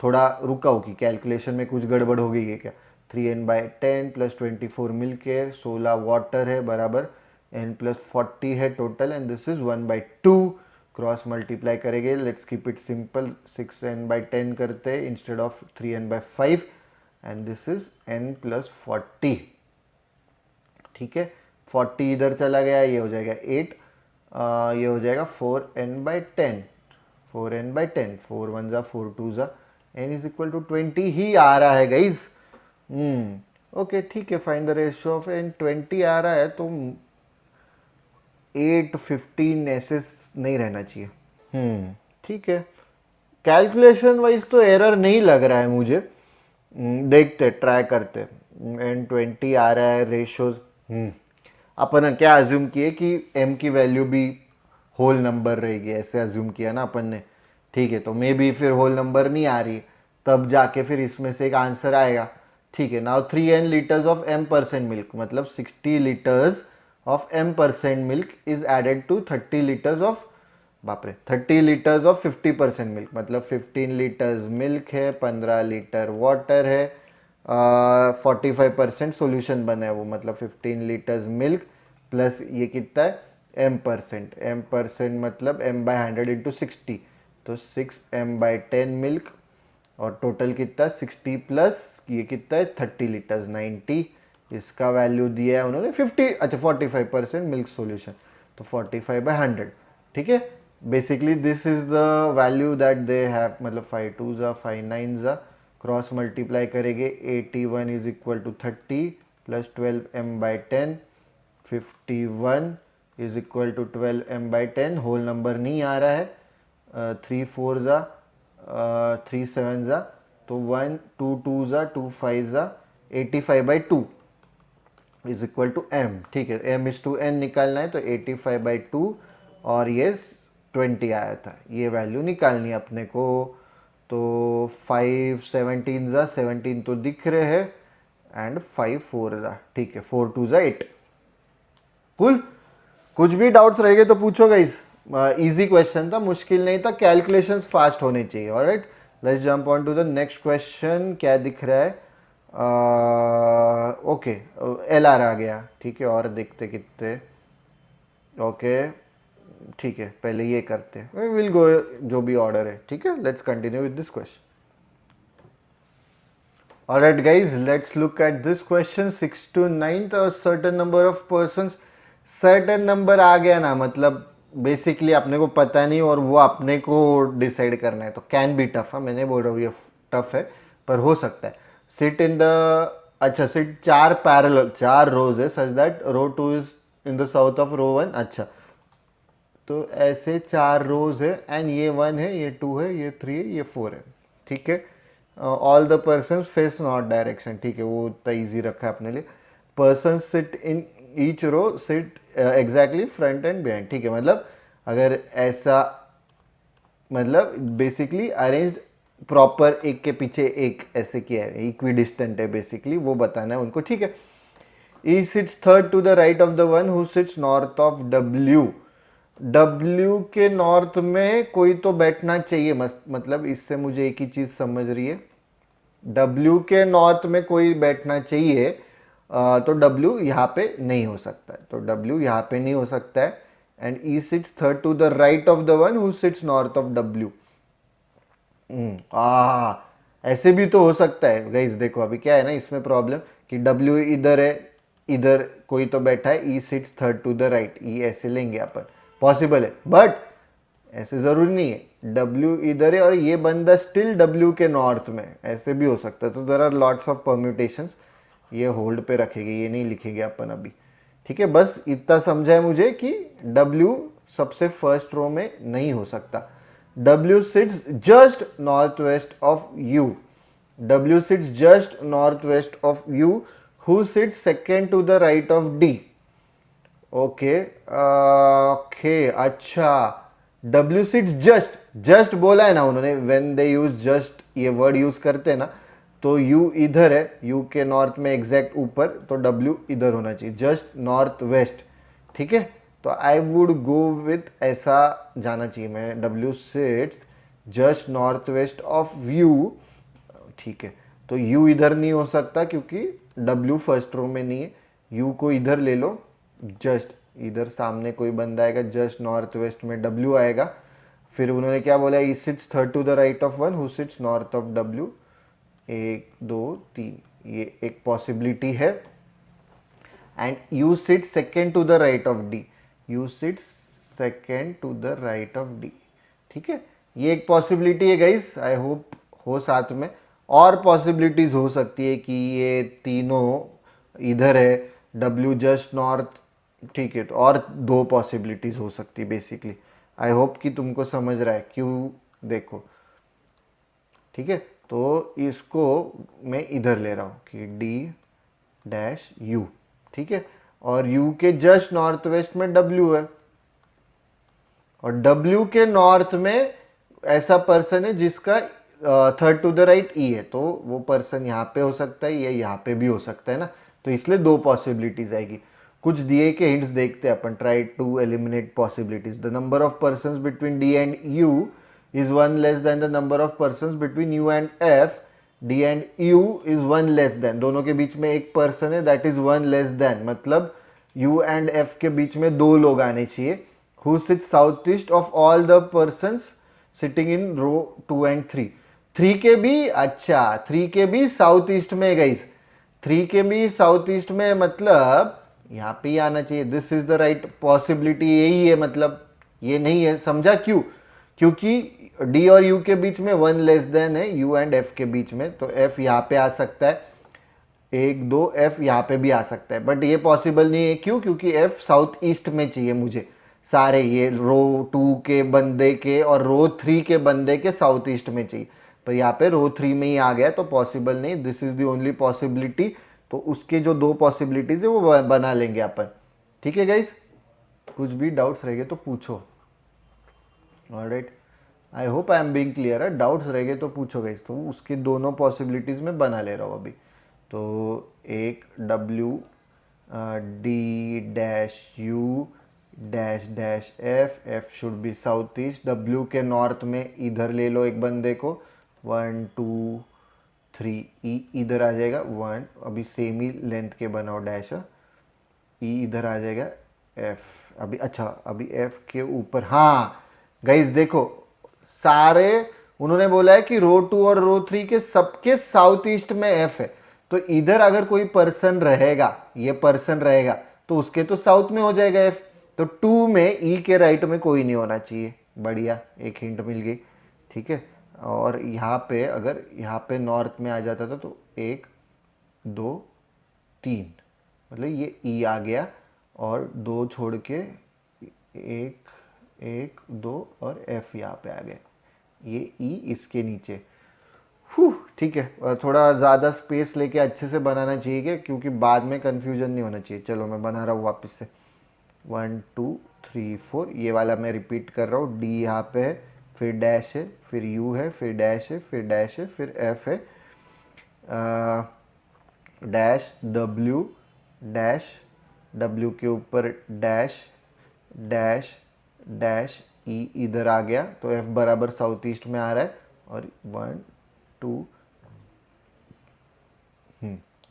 थोड़ा रुका हूँ कि कैलकुलेशन में कुछ गड़बड़ हो गई है क्या। 3n/10 प्लस 24 मिल के 16 वाटर है, बराबर n प्लस 40 है total and this is 1/2 cross multiply करेंगे. Let's keep it simple 6n/10 करते हैं instead of 3n/5 and this is n plus 40. ठीक है 40 इधर चला गया ये हो जाएगा 8 ये हो जाएगा 4n/10 4n/10 4 1 जा 4 2 जा n इज इक्वल टू 20 ही आ रहा है गाइज. ओके ठीक है find the ratio of n 20 आ रहा है तो 8 15 ऐसे नहीं रहना चाहिए. ठीक है कैलकुलेशन वाइज तो एरर नहीं लग रहा है मुझे. देखते ट्राई करते. n 20 आ रहा है रेशियोज. अपन क्या अज्यूम किए कि m की वैल्यू भी होल नंबर रहेगी ऐसे अज्यूम किया ना अपन ने. ठीक है तो मे बी फिर होल नंबर नहीं आ रही तब जाके फिर इसमें से एक आंसर आएगा. ठीक है now 3n litres of m% milk मतलब 60 litres of m% milk is added to 30 litres of बाप रे 30 लीटर्स ऑफ 50% मिल्क मतलब 15 लीटर्स मिल्क है 15 लीटर वाटर है 45% सोल्यूशन बना है वो मतलब 15 लीटर्स मिल्क प्लस ये कितना है m% मतलब m/100 इंटू 60 तो 6m/10 मिल्क और टोटल कितना 60 प्लस ये कितना है 30 लीटर्स 90. इसका वैल्यू दिया है उन्होंने 50 अच्छा 45% मिल्क सोल्यूशन तो 45/100. ठीक है basically this is the value that they have मतलब 5 2 जा 5 9 जा क्रॉस मल्टीप्लाई करेंगे 81 is equal to 30 plus 12m/10 51 is equal to 12m/10 whole number नहीं आ रहा है 3 4 जा 3 7 जा तो 1 2 2 जा 2 5 जा 85/2 इज इक्वल टू m. ठीक है m इज टू n निकालना है तो 85/2 और ये 20 आया था ये वैल्यू निकालनी है अपने को. तो 5 17 जा 17 तो दिख रहे हैं एंड 5 4 जा ठीक है 4 2 जा 8. कुल कुछ भी डाउट्स रहेंगे तो पूछो गाइस. इजी क्वेश्चन था मुश्किल नहीं था कैलकुलेशंस फास्ट होने चाहिए. Alright let's jump on to the next question. क्या दिख रहा है ओके LR आ गया. ठीक है और देखते कितने ओके ठीक है पहले ये करते हैं विल गो जो भी ऑर्डर है. ठीक है let's continue with this question. Alright guys let's look at this question 6 to 9 certain number of persons. Certain number आ गया ना मतलब बेसिकली अपने को पता नहीं और वो अपने को डिसाइड करना है तो कैन बी टफ. मैंने बोल रहा हूँ ये टफ है पर हो सकता है. सिट इन द अच्छा सिट 4 पैरेलल 4 रोज है such that row 2 is in the south of row 1. अच्छा तो ऐसे 4 रोज है एंड ये 1 है ये 2 है ये 3 है ये 4 है. ठीक है all the person face north direction. ठीक है वो उतना ईजी रखा है अपने लिए. Person sit in each row sit exactly front and behind. ठीक है मतलब अगर ऐसा मतलब बेसिकली अरेंज्ड प्रॉपर एक के पीछे एक ऐसे किया है इक्वी डिस्टेंट है बेसिकली वो बताना है उनको. ठीक है E sits third to the right of the one who sits north of W. W के नॉर्थ में कोई तो बैठना चाहिए मतलब इससे मुझे एक ही चीज समझ रही है W के नॉर्थ में कोई बैठना चाहिए तो W यहाँ पे नहीं हो सकता है तो W यहाँ पे नहीं हो सकता है and E sits third to the right of the one who sits north of W. ऐसे भी तो हो सकता है गाइस. देखो अभी क्या है ना इसमें प्रॉब्लम कि W इधर है इधर कोई तो बैठा है E sits third to the right E ऐसे लेंगे अपन पॉसिबल है बट ऐसे जरूरी नहीं है. W इधर है और ये बंदा स्टिल W के नॉर्थ में ऐसे भी हो सकता है. तो there are lots of permutations. ये होल्ड पे रखेंगे ये नहीं लिखेंगे अपन अभी. ठीक है बस इतना समझा है मुझे कि W सबसे फर्स्ट रो में नहीं हो सकता. W sits just northwest of U. W sits just northwest of U who sits second to the right of D. Okay अच्छा W sits just बोला है ना उन्होंने when they use just ये वर्ड यूज करते हैं ना तो U इधर है U के नॉर्थ में एग्जैक्ट ऊपर तो W इधर होना चाहिए जस्ट नॉर्थ वेस्ट. ठीक है तो आई वुड गो विथ ऐसा जाना चाहिए मैं W sits just north west of U. ठीक है तो U इधर नहीं हो सकता क्योंकि W फर्स्ट रो में नहीं है. U को इधर ले लो जस्ट इधर सामने कोई बंदा आएगा जस्ट नॉर्थ वेस्ट में W आएगा। फिर उन्होंने क्या बोला, E sits third to the right of one who sits north of W। 1 2 3, ये एक पॉसिबिलिटी है। And you sit second to the right of D, you sit second to the right of D। ठीक है, ये एक पॉसिबिलिटी है गाइस, आई होप हो साथ में। और पॉसिबिलिटीज हो सकती है कि ये तीनों इधर है, W जस्ट नॉर्थ, ठीक है। तो और दो पॉसिबिलिटीज हो सकती है बेसिकली। आई होप कि तुमको समझ रहा है क्यों, देखो ठीक है। तो इसको मैं इधर ले रहा हूँ कि D-U, ठीक है। और U के जस्ट नॉर्थ वेस्ट में W है, और W के नॉर्थ में ऐसा पर्सन है जिसका third to the right E है, तो वो पर्सन यहाँ पे हो सकता है या यहाँ पे भी हो सकता है ना। तो इसलिए दो पॉसिबिलिटीज आएगी। कुछ दिए के हिंट्स देखते हैं अपन, try to eliminate possibilities. The number of persons between D and U is 1 less than the number of persons between U and F, D and U is 1 less than, दोनों के बीच में एक पर्सन है, that is 1 less than, मतलब U and F के बीच में दो लोग आने चाहिए। Who sits southeast of all the persons sitting in row 2 and 3, 3 के भी, अच्छा 3 के भी साउथ ईस्ट में गाइस, 3 के भी साउथ ईस्ट में, मतलब यहाँ पे ही आना चाहिए। This is the right possibility, यही है, मतलब ये नहीं है, समझा क्यों? क्योंकि D और U के बीच में 1 लेस देन है, U एंड F के बीच में, तो F यहाँ पे आ सकता है, 1 2 F यहाँ पे भी आ सकता है, बट ये पॉसिबल नहीं है। क्यों? क्योंकि F साउथ ईस्ट में चाहिए मुझे, सारे ये रो 2 के बंदे के और रो 3 के बंदे के साउथ ईस्ट में चाहिए, पर यहाँ पे रो 3 में ही आ गया, तो पॉसिबल नहीं। This is the only possibility. तो उसके जो दो पॉसिबिलिटीज है वो बना लेंगे अपन, ठीक है गाइस। कुछ भी डाउट्स रहेंगे तो पूछो, alright. I hope I am being clear है। डाउट्स रहेंगे तो पूछो गाइस, तो उसकी दोनों पॉसिबिलिटीज में बना ले रहा हूँ अभी। तो एक W D-U -F, F should be south east, W के नॉर्थ में इधर ले लो एक बंदे को, 1 2 3, E इधर आ जाएगा 1, अभी सेम ही लेंथ के बनाओ डैश, E इधर आ जाएगा F अभी, अच्छा अभी F के ऊपर, हाँ गाइस देखो सारे उन्होंने बोला है कि रो 2 और रो 3 के सबके साउथ ईस्ट में F है, तो इधर अगर कोई पर्सन रहेगा, ये पर्सन रहेगा, तो उसके तो साउथ में हो जाएगा F। तो 2 में E के राइट में कोई नहीं होना चाहिए, बढ़िया, एक हिंट मिल गई, ठीक है। और यहाँ पे अगर यहाँ पे नॉर्थ में आ जाता था तो 1 2 3, मतलब ये E आ गया, और 2 छोड़ के 1 1 2 और F यहाँ पे आ गया, ये E इसके नीचे। ठीक है, थोड़ा ज़्यादा स्पेस लेके अच्छे से बनाना चाहिए क्योंकि बाद में कन्फ्यूजन नहीं होना चाहिए। चलो मैं बना रहा हूँ वापस से, 1 2 3 4, ये वाला मैं रिपीट कर रहा हूँ। D यहाँ पे है, फिर डैश है, फिर U है, फिर डैश है, फिर डैश है, फिर F है, डैश W, डैश W के ऊपर डैश डैश डैश E इधर आ गया, तो F बराबर साउथ ईस्ट में आ रहा है। और 1 2,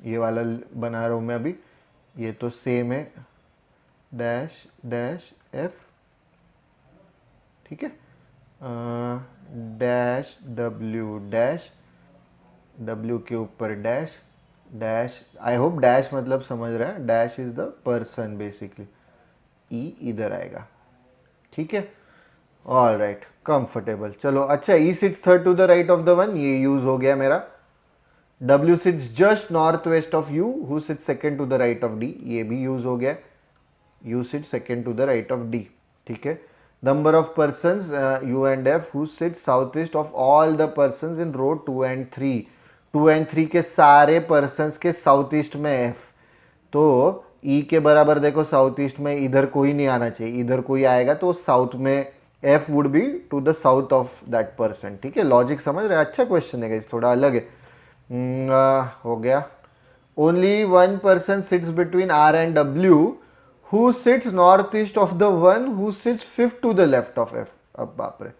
ये वाला बना रहा हूँ मैं अभी, ये तो सेम है, डैश डैश F, ठीक है, डैश W, डैश W के ऊपर dash dash, I hope dash मतलब समझ रहा है, dash is the person basically, E इधर आएगा, ठीक है, ऑल राइट, कंफर्टेबल। चलो अच्छा, E sits third to the right of the one, ये यूज हो गया मेरा। W sits just north west of U, who sits second to the right of D, ये भी यूज हो गया, U sit second to the right of D, ठीक है। Number of persons U and F who sit south east of all the persons in row 2 and 3, 2 and 3 के सारे पर्सन्स के साउथ ईस्ट में F, तो E के बराबर देखो साउथ ईस्ट में इधर कोई नहीं आना चाहिए, इधर कोई आएगा तो साउथ में F would be to the south of that person, ठीक है। लॉजिक समझ रहे हैं? अच्छा क्वेश्चन है, थोड़ा अलग है। हो गया। Only one person sits between R and W who sits north east of the one who sits fifth to the left of F। अब बाप रे,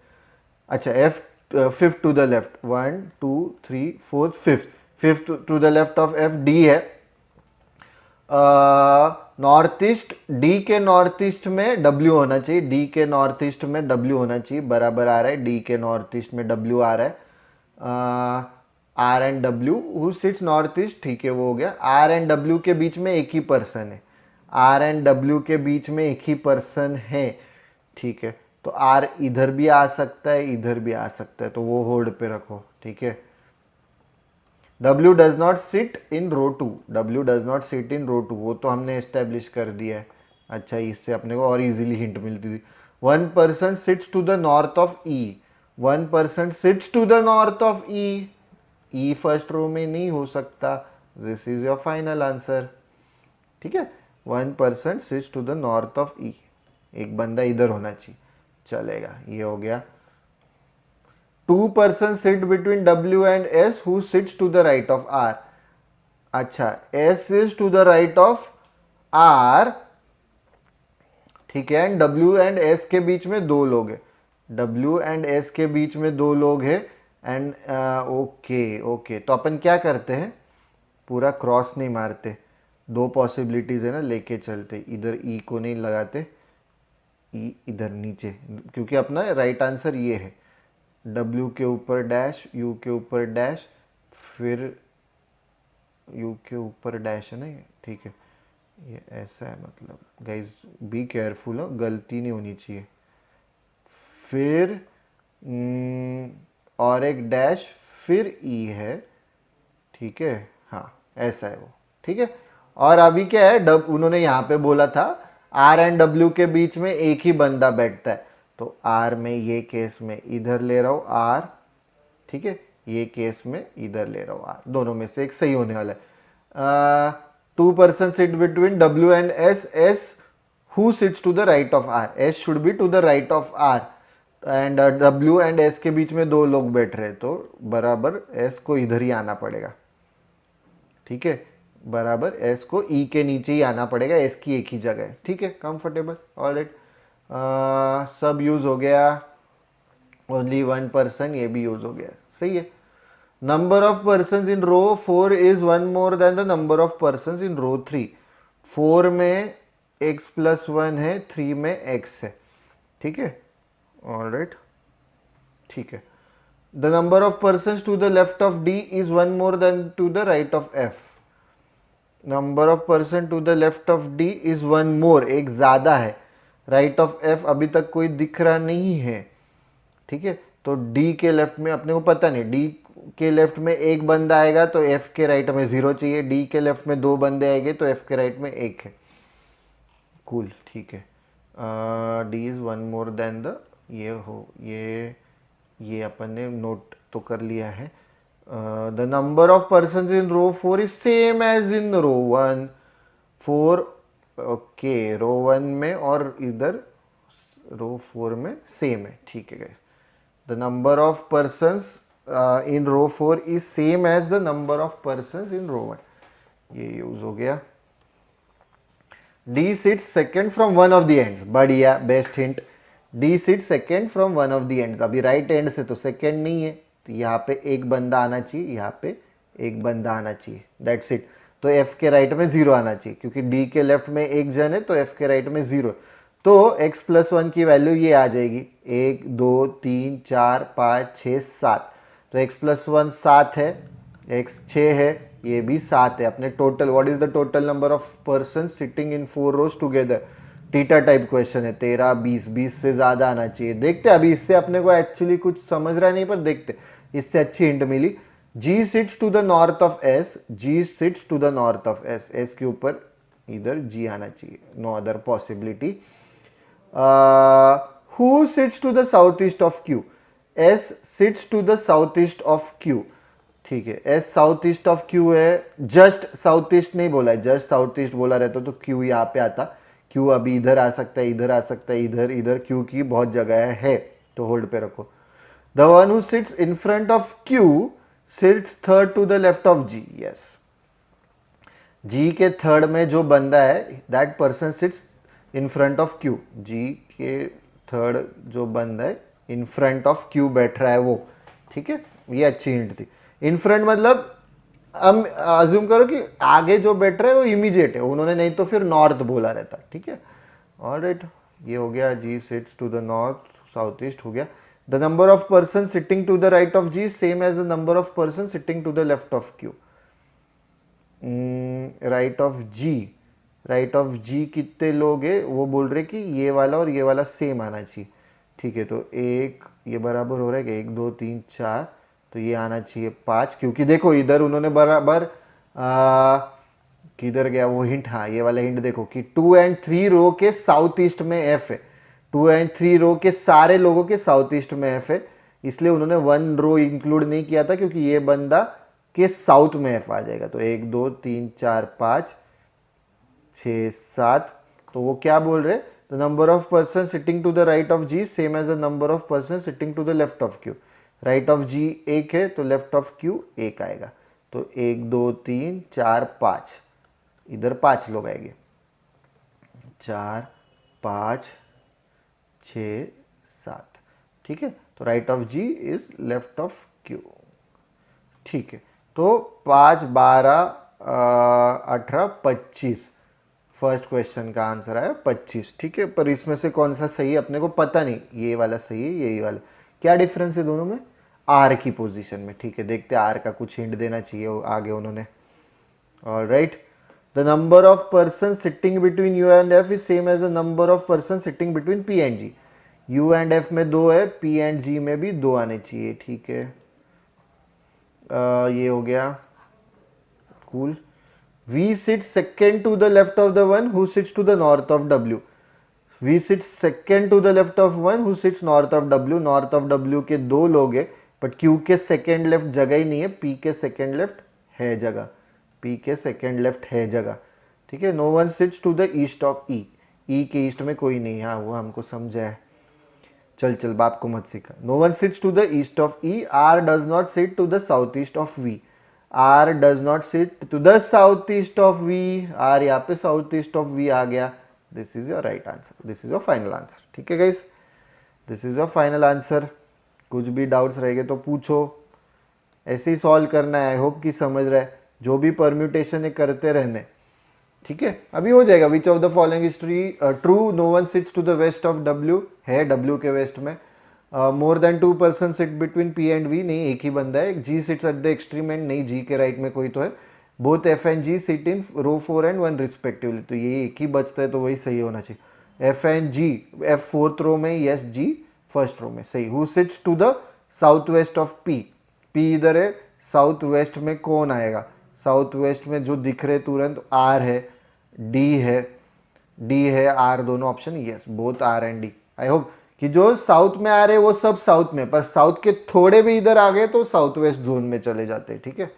अच्छा F fifth to the left, 1 2 3 4 5th to the left of F D है। नॉर्थ ईस्ट, डी के नॉर्थ ईस्ट में डब्ल्यू होना चाहिए, डी के नॉर्थ ईस्ट में डब्ल्यू होना चाहिए, बराबर आ रहा है, डी के नॉर्थ ईस्ट में डब्ल्यू आ रहा है। R and W who sits north east, ठीक है वो हो गया। आर एंड डब्ल्यू के बीच में एक ही पर्सन है, आर एंड डब्ल्यू के बीच में एक ही पर्सन है, ठीक है। तो आर इधर भी आ सकता है, इधर भी आ सकता है, तो वो होल्ड पे रखो, ठीक है। W does not sit in row two, W does not sit in row two, वो तो हमने एस्टेब्लिश कर दिया है। अच्छा, इससे अपने को और इजीली हिंट मिलती थी। One person sits to the north of E, one person sits to the north of E, E first row में नहीं हो सकता, this is your final answer, ठीक है। One person sits to the north of E, एक बंदा इधर होना चाहिए, चलेगा, ये हो गया। Two person sit between W and S who sits to the right of R। अच्छा, S is to the right of R, ठीक है, एंड W एंड S के बीच में दो लोग हैं, W एंड S के बीच में दो लोग हैं, एंड ओके ओके, तो अपन क्या करते हैं, पूरा क्रॉस नहीं मारते, दो पॉसिबिलिटीज है ना, लेके चलते, इधर ई को नहीं लगाते, ई इधर नीचे, क्योंकि अपना राइट आंसर ये है, W के ऊपर डैश, U के ऊपर डैश, फिर U के ऊपर डैश है ना ये, ठीक है, ये ऐसा है, मतलब गाइज बी केयरफुल हो, गलती नहीं होनी चाहिए, फिर और एक डैश, फिर E है, ठीक है, हाँ ऐसा है वो, ठीक है। और अभी क्या है, उन्होंने यहाँ पे बोला था R एंड W के बीच में एक ही बंदा बैठता है, तो R में ये केस में इधर ले रहा हूँ R, ठीक है, ये केस में इधर ले रहा हूँ R, दोनों में से एक सही होने वाला है। Two person sit between W and S, S who sits to the right of R, S should be to the right of R, and W and S के बीच में दो लोग बैठ रहे, तो बराबर S को इधर ही आना पड़ेगा, ठीक है, बराबर S को E के नीचे ही आना पड़ेगा, S की एक ही जगह है, ठीक है, कंफर्टेबल, ऑलराइट। सब यूज हो गया, ओनली वन पर्सन, ये भी यूज हो गया, सही है। Number of person in row 4 is one more than the number of person in row 3, 4 में x प्लस 1 है, 3 में x है, ठीक है, ऑलराइट, ठीक है। The number of person to the left of D is one more than to the right of F, number of person to the left of D is one more, एक ज्यादा है, राइट ऑफ F अभी तक कोई दिख रहा नहीं है, ठीक है, तो D के लेफ्ट में अपने को पता नहीं, D के लेफ्ट में एक बंदा आएगा तो F के राइट में 0 चाहिए, D के लेफ्ट में दो बंदे आएंगे तो F के राइट में एक है, कूल, ठीक है। D is one more than the, ये हो, ये अपन ने नोट तो कर लिया है। The number of person in row 4 is same as in row 1, 4, okay, row 1 में और इधर रो 4 में सेम है, ठीक है guys. The number of persons in row 4 is same as the number of persons in row 1, ये यूज हो गया। D sits second from one of the ends, बढ़िया, best hint, D sits second from one of the ends, अभी राइट एंड से तो सेकेंड नहीं है, तो यहाँ पे एक बंदा आना चाहिए, यहाँ पे एक बंदा आना चाहिए, दैट्स इट। तो F के राइट में 0 आना चाहिए, क्योंकि D के लेफ्ट में एक जन है तो F के राइट में 0, तो x प्लस 1 की वैल्यू ये आ जाएगी, 1 2 3 4 5 6 7, तो x प्लस 1 7 है, x 6 है, ये भी 7 है। अपने total, what is the total number of person sitting in 4 rows together, टीटा टाइप क्वेश्चन है, 13 20, 20 से ज्यादा आना चाहिए, देखते अभी इससे अपने को एक्चुअली कुछ समझ रहा नहीं, पर देखते, इससे अच्छी हिंट मिली। G sits to the north of S, G sits to the north of S, S के ऊपर इधर G आना चाहिए, no other possibility. Who sits to the southeast of Q, S sits to the southeast of Q, ठीक है, S south east of Q है, जस्ट साउथ ईस्ट नहीं बोला है, जस्ट साउथ ईस्ट बोला रहता तो Q यहाँ पे आता, Q अभी इधर आ सकता है, इधर आ सकता है, इधर इधर, Q की बहुत जगह है, तो होल्ड पे रखो। The one who sits in front of Q sits third to the left of G, yes, G के थर्ड में जो बंदा है, that person sits in front of Q, G के थर्ड जो बंदा है इन फ्रंट ऑफ Q बैठ रहा है वो, ठीक है, ये अच्छी हिंट थी। इन फ्रंट मतलब हम अज्यूम करो कि आगे जो बैठ रहा है वो इमीडिएट है, उन्होंने नहीं तो फिर नॉर्थ बोला रहता, ठीक है। ऑलराइट, ये हो गया G sits to the north, south east हो गया। The number of person sitting to the right of G same as the number of person sitting to the left of Q. Right of G, right of G कितने लोग हैं, वो बोल रहे कि ये वाला और ये वाला सेम आना चाहिए, ठीक है। तो एक ये बराबर हो रहा है कि 1 2 3 4, तो ये आना चाहिए 5, क्योंकि देखो इधर उन्होंने बराबर किधर गया वो हिंट, हाँ ये वाला हिंट देखो कि 2 एंड 3 रो के साउथ ईस्ट में एफ है, 2 एंड 3 रो के सारे लोगों के साउथ ईस्ट में एफ है, इसलिए उन्होंने 1 रो इंक्लूड नहीं किया था क्योंकि ये बंदा के साउथ में एफ आ जाएगा। तो 1 2 3 4 5 6 7, तो वो क्या बोल रहे, the number of person sitting to the right of G same as the number of person sitting to the left of Q. Right of G 1 है तो लेफ्ट ऑफ क्यू 1 आएगा। तो 1 2 3 4 5, इधर 5 लोग आएंगे, 4 5 6 7, ठीक है। तो right of G is left of Q, ठीक है। तो 5 12 18 25, फर्स्ट क्वेश्चन का आंसर आया 25, ठीक है। पर इसमें से कौन सा सही है अपने को पता नहीं, ये वाला सही है यही वाला, क्या डिफरेंस है दोनों में, आर की पोजीशन में, ठीक है। देखते आर का कुछ हिंट देना चाहिए आगे उन्होंने। Alright, the number of person sitting between U and F is same as the number of person sitting between P and G. U and F में 2 है, पी एंड जी में भी 2 आने चाहिए, ठीक है। ये हो गया, cool. V sits second to the left of the one who sits to the north of W. V sits second to the left of one who sits north of W. North of W के 2 लोग हैं, बट Q के सेकेंड लेफ्ट जगह ही नहीं है, P के सेकेंड लेफ्ट है जगह, P के सेकेंड लेफ्ट है जगह, ठीक है। No one sits to the east of E, E के ईस्ट में कोई नहीं है, हाँ वो हमको समझा है, चल चल बाप को मत सिखा। No one sits to the east of E, R does not sit to the south east of V, R does not sit to the south east of V, R यहाँ पे साउथ ईस्ट ऑफ वी आ गया। This is your right answer, this is your final answer, ठीक है guys, this is your final answer. कुछ भी डाउट्स रहेंगे तो पूछो, ऐसे ही सॉल्व करना है। आई होप कि समझ रहे, जो भी परम्यूटेशन है करते रहने, ठीक है। अभी हो जाएगा। Which of the following history true, no one sits to the west of W, है डब्ल्यू के वेस्ट में। More than 2 person sit between P and V, नहीं एक ही बंदा है। G sits at the extreme end, नहीं जी के राइट में कोई तो है। Both F and G sit in row 4 and 1 respectively, तो ये एक ही बचता है तो वही सही होना चाहिए। F and G, F fourth row में, यस जी फर्स्ट रो में, सही। Who sits to the south west of P, P इधर है, साउथ वेस्ट में कौन आएगा, साउथ वेस्ट में जो दिख रहे तुरंत आर है, डी है, डी है, आर, दोनों option yes, both R and D. I hope कि जो साउथ में आ रहे वो सब साउथ में, पर साउथ के थोड़े भी इधर आ गए तो साउथ वेस्ट जोन में चले जाते हैं, ठीक है।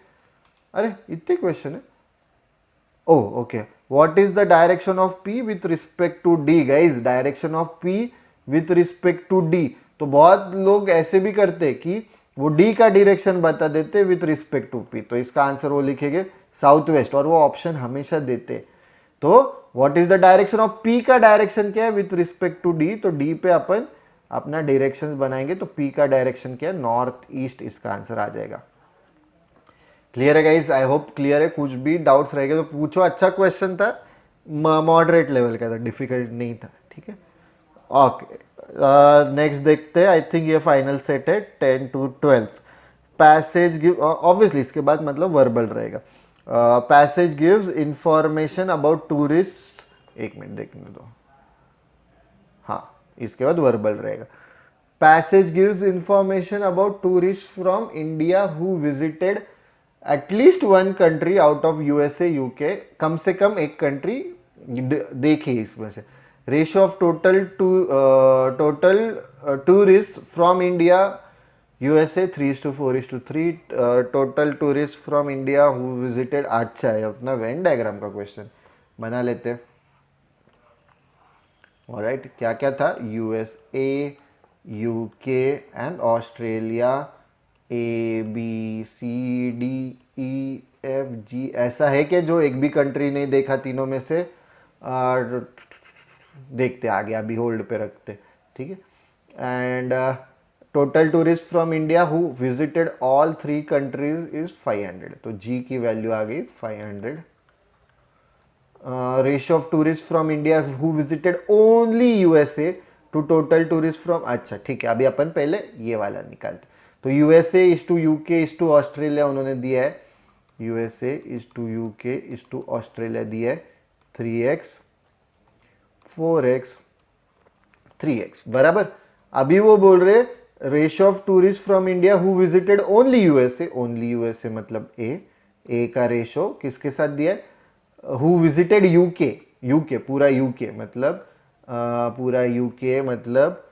अरे इतने क्वेश्चन है। Oh okay, what is the direction of P with respect to D, guys direction of P with respect to D. तो बहुत लोग ऐसे भी करते कि वो डी का डायरेक्शन बता देते विथ रिस्पेक्ट टू पी, तो इसका आंसर वो लिखेंगे साउथ वेस्ट, और वो ऑप्शन हमेशा देते। तो what is the direction of P का डायरेक्शन क्या है विथ रिस्पेक्ट टू डी, तो डी पे अपन अपना डायरेक्शन बनाएंगे, तो पी का डायरेक्शन क्या है, नॉर्थ ईस्ट, इसका आंसर आ जाएगा। क्लियर है गाइस, आई होप क्लियर है। कुछ भी डाउट्स रहेंगे तो पूछो, अच्छा क्वेश्चन था, मॉडरेट लेवल का था, डिफिकल्ट नहीं था, ठीक है। ओके, नेक्स्ट देखते हैं। आई थिंक ये फाइनल सेट है 10 to 12। पैसेज गिव, ऑब्वियसली इसके बाद मतलब वर्बल रहेगा। Passage gives information about tourist, एक मिनट देखने दो, हाँ इसके बाद वर्बल रहेगा। Passage gives information about tourist from India who visited at least 1 country out of USA UK, कम से कम एक कंट्री देखिए इसमें से। Ratio of total tourist from India USA 3:4:3, total tourist from India who visited, अच्छा है अपना वेन डायग्राम का क्वेश्चन बना लेते हैं। ऑलराइट, क्या क्या था, USA, UK and Australia, A B C D E F G, ऐसा है कि जो एक भी कंट्री नहीं देखा तीनों में से, देखते आगे, अभी होल्ड पे रखते, ठीक है। And total tourist from India who visited all 3 countries is 500, तो जी की वैल्यू आ गई 500। Ratio of tourist from India who visited only USA to total tourist from, अच्छा ठीक है, अभी अपन पहले ये वाला निकालते। तो USA is to UK is to Australia उन्होंने दिया है, USA is to UK is to Australia दिया है 3x 4x 3x बराबर। अभी वो बोल रहे ratio of tourist from India who visited only USA मतलब ए का रेशियो किसके साथ दिया है, हु विजिटेड यूके पूरा यूके मतलब पूरा यूके मतलब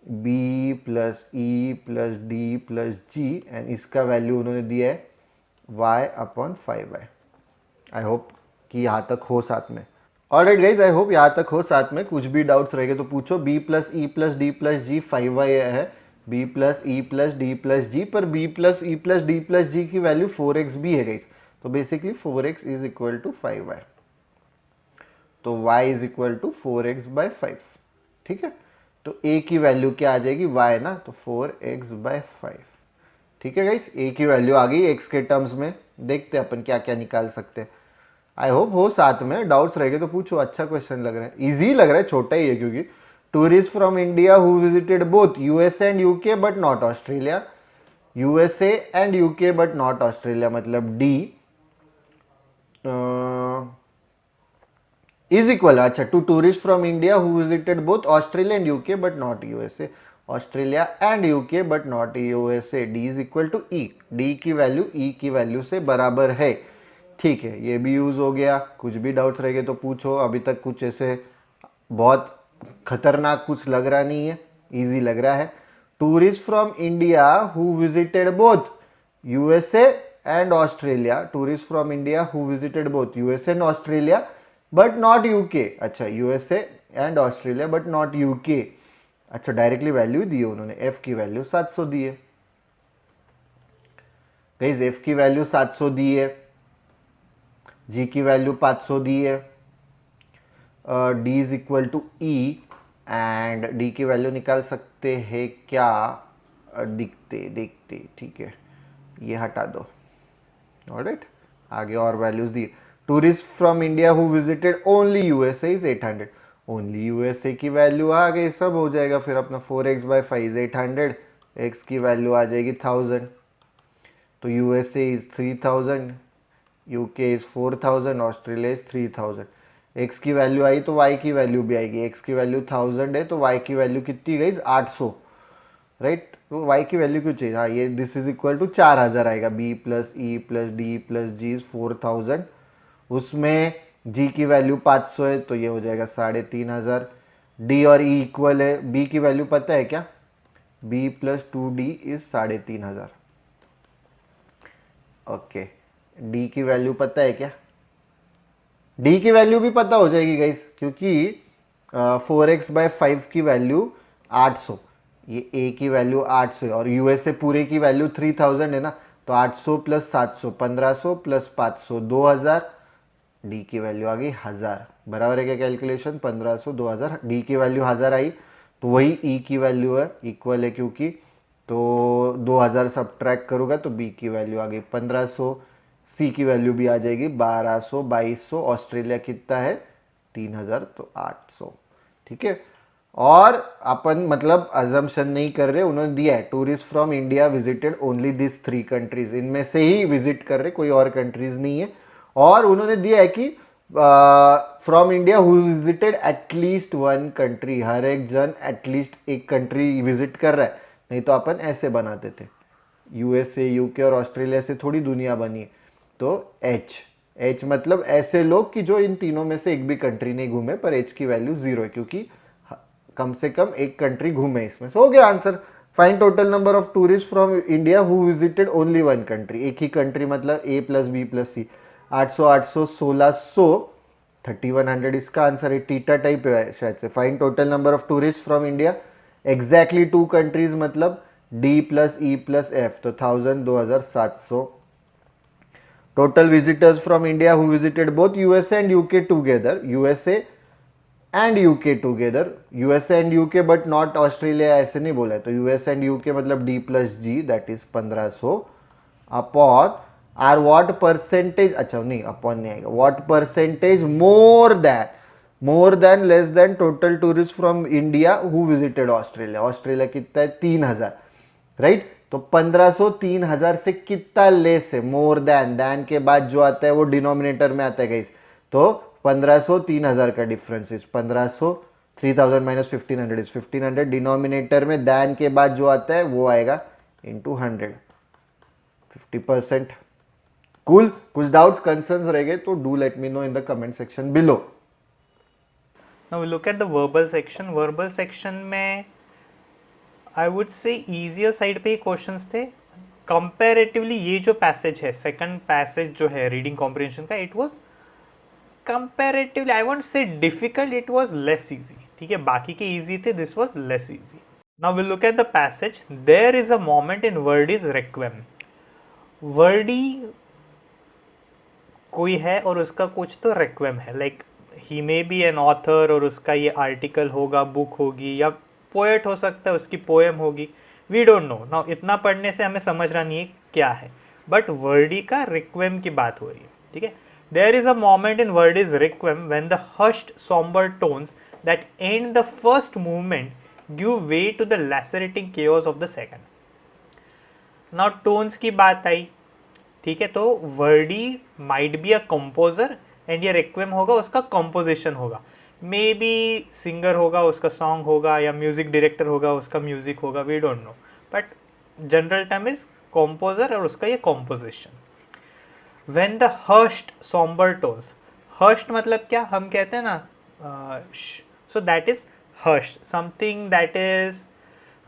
B plus E plus D plus G and इसका वैल्यू उन्होंने दिया है y/5y। आई होप कि यहाँ तक हो साथ में। ऑलराइट गाइज, आई होप यहाँ तक हो साथ में। कुछ भी डाउट्स रहेंगे तो पूछो। b plus E plus D plus G 5y है, b plus E plus D plus G, पर b plus E plus D plus G की वैल्यू 4x भी है गाइज, तो basically 4x is equal to 5y, तो y is equal to 4x/5। ठीक है, तो a की वैल्यू क्या आ जाएगी, y ना, तो 4x/5। ठीक है गाइस, a की वैल्यू आ गई x के टर्म्स में। देखते हैं अपन क्या क्या निकाल सकते हैं। आई होप हो साथ में। डाउट्स रहेंगे तो पूछो। अच्छा क्वेश्चन लग रहा है, इजी लग रहा है, छोटा ही है क्योंकि tourist from India who visited both USA and UK but not Australia, USA and UK but not Australia मतलब डी इज इक्वल, अच्छा, two tourist from India who visited both Australia and UK but not USA, Australia and UK but not USA, D is equal to E, D की वैल्यू ई की वैल्यू से बराबर है। ठीक है, ये भी यूज हो गया। कुछ भी डाउट्स रहेंगे तो पूछो। अभी तक कुछ ऐसे बहुत खतरनाक कुछ लग रहा नहीं है, इजी लग रहा है। Tourist from India who visited both USA and Australia, tourist from India who visited both USA and Australia but not UK, अच्छा, USA and Australia but not UK, अच्छा, डायरेक्टली वैल्यू दी है उन्होंने। एफ की वैल्यू 700 दी है गाइस, एफ की वैल्यू 700 दी है, जी की वैल्यू 500 दी है, D is equal to E and D की वैल्यू निकाल सकते हैं क्या, देखते। ठीक है, ये हटा दो। ऑलराइट, आगे और values the. Tourist from India who visited only USA is 800, only USA की वैल्यू आ गई, सब हो जाएगा फिर अपना। 4x/5 इज 800, x की वैल्यू आ जाएगी 1000, तो USA is 3000, UK is 4000, Australia is 3000। X की वैल्यू आई तो वाई की वैल्यू भी आएगी। एक्स की वैल्यू 1000 है तो वाई की वैल्यू कितनी गई, 800, राइट। तो वाई की वैल्यू क्यों चाहिए, हाँ, ये दिस इज इक्वल टू 4000 आएगा। B plus E plus D plus G is 4000, उसमें जी की वैल्यू 500 है तो ये हो जाएगा 3500। डी और ई इक्वल है, बी की वैल्यू पता है क्या, B plus 2d is 3500। Okay, D की वैल्यू पता है क्या, डी की वैल्यू भी पता हो जाएगी गाइस, क्योंकि 4x/5 की वैल्यू 800, ये ए की वैल्यू 800 है और यूएसए पूरे की वैल्यू 3000 है ना, तो 800 प्लस 700 1500 प्लस 500 2000, डी की वैल्यू आ गई 1000। बराबर है क्या कैलकुलेशन, 1500 2000, डी की वैल्यू 1000 आई तो वही ई की वैल्यू है, इक्वल है क्योंकि, तो 2000 सब्ट्रैक्ट करूँगा तो बी की वैल्यू आ गई 1500, सी की वैल्यू भी आ जाएगी 1200 2200, ऑस्ट्रेलिया कितना है 3000, तो 800। ठीक है, और अपन मतलब अजम्पशन नहीं कर रहे, उन्होंने दिया है tourist from India visited only this 3 countries, इनमें से ही विजिट कर रहे, कोई और कंट्रीज नहीं है। और उन्होंने दिया है कि from India who visited at least 1 country, हर एक जन एटलीस्ट एक कंट्री विजिट कर रहा है, नहीं तो अपन ऐसे बनाते थे, यूएसए यूके और ऑस्ट्रेलिया से थोड़ी दुनिया बनी है। तो एच मतलब ऐसे लोग कि जो इन तीनों में से एक भी कंट्री नहीं घूमे, पर एच की वैल्यू 0 है क्योंकि कम से कम एक कंट्री घूमे इसमें। हो गया answer. Find total number of tourist from India who visited only 1 country, एक ही कंट्री मतलब ए प्लस बी प्लस सी। 800 800 1600 3100 इसका आंसर है। टीटा टाइप है शायद से। Find total number of tourist from India, exactly 2 countries मतलब D plus E plus F, तो 1000 2700। Total visitors from India who visited both USA and UK together, USA and UK together, USA and UK but not Australia, ऐसे नहीं बोला है। तो यूएस एंड यूके मतलब D+G, that is 1500 upon are what percentage, अच्छा नहीं अपॉन नहीं आएगा, what percentage more than less than total tourist from India who visited Australia. Australia कितना है 3000, राइट। तो 1500 3000 से कितना लेस है, मोर देन के बाद जो आता है वो डिनोमिनेटर में आता है गाइस। तो 1500 3000 का difference is 1500, 3000 minus 1500 is 1500, denominator में देन के बाद जो आता है वो आएगा इंटू 100, 50%। कूल, कुछ डाउट्स कंसर्न्स रह गए तो do let me know in the comment section below. Now we look at the verbal section. Verbal section में I would say easier side पे ही questions थे. Comparatively ये जो passage है, second passage जो है reading comprehension का, it was comparatively I won't say difficult, it was less easy. ठीक है, बाकी के easy थे, this was less easy. Now we'll look at the passage. There is a moment in Verdi's Requiem. Verdi कोई है और उसका कुछ तो requiem है, like he may be an author और उसका ये article होगा, book होगी, या poet हो सकता है, उसकी poem होगी, we don't know. Now इतना पढ़ने से हमें समझना नहीं है क्या है, but Verdi का requiem की बात हो रही है, ठीक है. There is a moment in Verdi's Requiem when the hushed somber tones that end the first movement give way to the lacerating chaos of the second. Now tones की बात आई, ठीक है. तो Verde might be a composer and ये रिक्वेम होगा, उसका कंपोजिशन होगा, मे बी सिंगर होगा, उसका सॉन्ग होगा, या म्यूजिक डायरेक्टर होगा, उसका म्यूजिक होगा, we don't know, but general term is composer और उसका ये composition. When the harsh somber tones, harsh मतलब क्या, हम कहते हैं ना, so that is harsh, something that is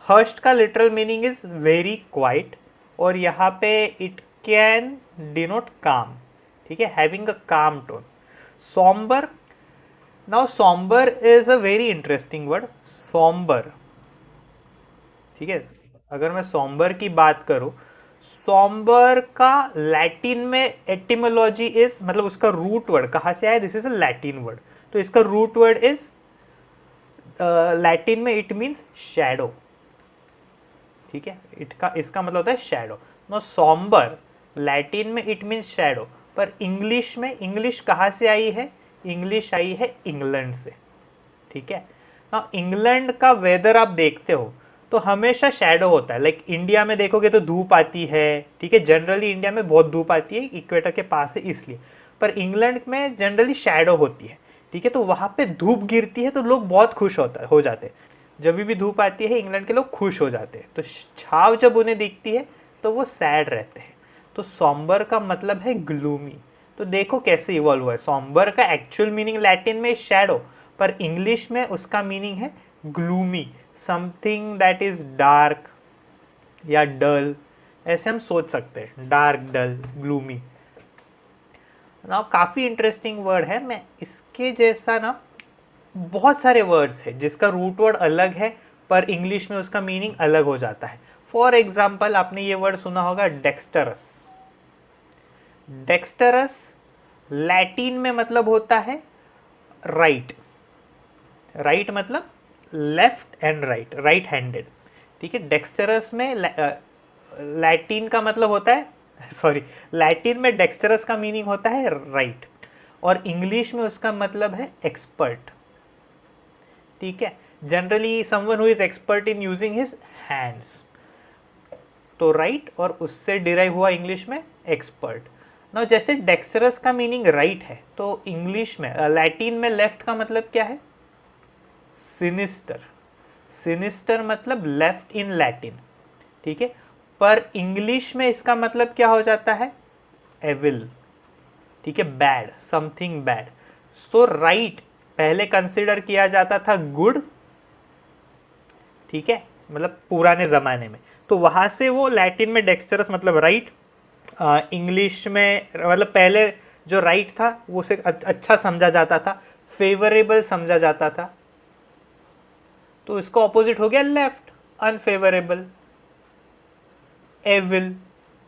harsh का literal meaning is very quite, और यहाँ पे इट कैन डिनोट काम, ठीक है, हैविंग अ काम tone. Sombre, now sombre is a very interesting word, sombre, ठीक है. अगर मैं सॉम्बर की बात करूं, सॉम्बर का लैटिन में एटिमोलॉजी इज, मतलब उसका रूट वर्ड कहाँ से आया, this is a Latin word, तो इसका रूट वर्ड इज लैटिन में इट मीन्स शैडो, ठीक है, इसका मतलब होता है शैडो. नो सॉम्बर लैटिन में इट मीन्स शैडो, पर इंग्लिश में, इंग्लिश कहाँ से आई है, इंग्लिश आई है इंग्लैंड से, ठीक है ना. इंग्लैंड का वेदर आप देखते हो तो हमेशा शैडो होता है, लाइक इंडिया में देखोगे तो धूप आती है, ठीक है, जनरली इंडिया में बहुत धूप आती है, इक्वेटर के पास है इसलिए, पर इंग्लैंड में जनरली शैडो होती है, ठीक है. तो वहाँ पे धूप गिरती है तो लोग बहुत खुश हो जाते हैं, जब भी धूप आती है इंग्लैंड के लोग खुश हो जाते हैं, तो छाव जब उन्हें दिखती है तो वो सैड रहते हैं. तो सॉम्बर का मतलब है ग्लूमी. तो देखो कैसे इवॉल्व हुआ है, सॉम्बर का एक्चुअल मीनिंग लैटिन में शैडो, पर इंग्लिश में उसका मीनिंग है gloomy, something that is dark या डल, ऐसे हम सोच सकते हैं, डार्क, डल, ग्लूमी. ना काफ़ी इंटरेस्टिंग वर्ड है, मैं इसके जैसा ना बहुत सारे वर्ड्स है जिसका रूट वर्ड अलग है पर इंग्लिश में उसका मीनिंग अलग हो जाता है. फॉर एग्जाम्पल आपने ये वर्ड सुना होगा डेक्स्टरस. डेक्स्टरस लैटिन में मतलब होता है राइट, राइट मतलब left and right, right handed, ठीक है. डेक्स्टरस में लैटिन का मतलब होता है सॉरी, लैटिन में डेक्स्टरस का मीनिंग होता है राइट, और इंग्लिश में उसका मतलब है एक्सपर्ट, ठीक है. Generally someone who is expert in using his hands, तो राइट और उससे डिराइव हुआ इंग्लिश में एक्सपर्ट. ना जैसे डेक्स्टरस का मीनिंग राइट है, तो इंग्लिश में लैटिन में लेफ्ट का मतलब क्या है, सिनिस्टर. सिनिस्टर मतलब लेफ्ट इन लैटिन, ठीक है, पर इंग्लिश में इसका मतलब क्या हो जाता है, एविल, ठीक है, बैड, समथिंग बैड. सो राइट पहले कंसिडर किया जाता था गुड, ठीक है, मतलब पुराने ज़माने में, तो वहाँ से वो लैटिन में डेक्स्टरस मतलब राइट, इंग्लिश में मतलब पहले जो राइट था वो उसे अच्छा समझा जाता था, फेवरेबल समझा जाता था, तो इसका ऑपोजिट हो गया लेफ्ट, अनफेवरेबल, एविल,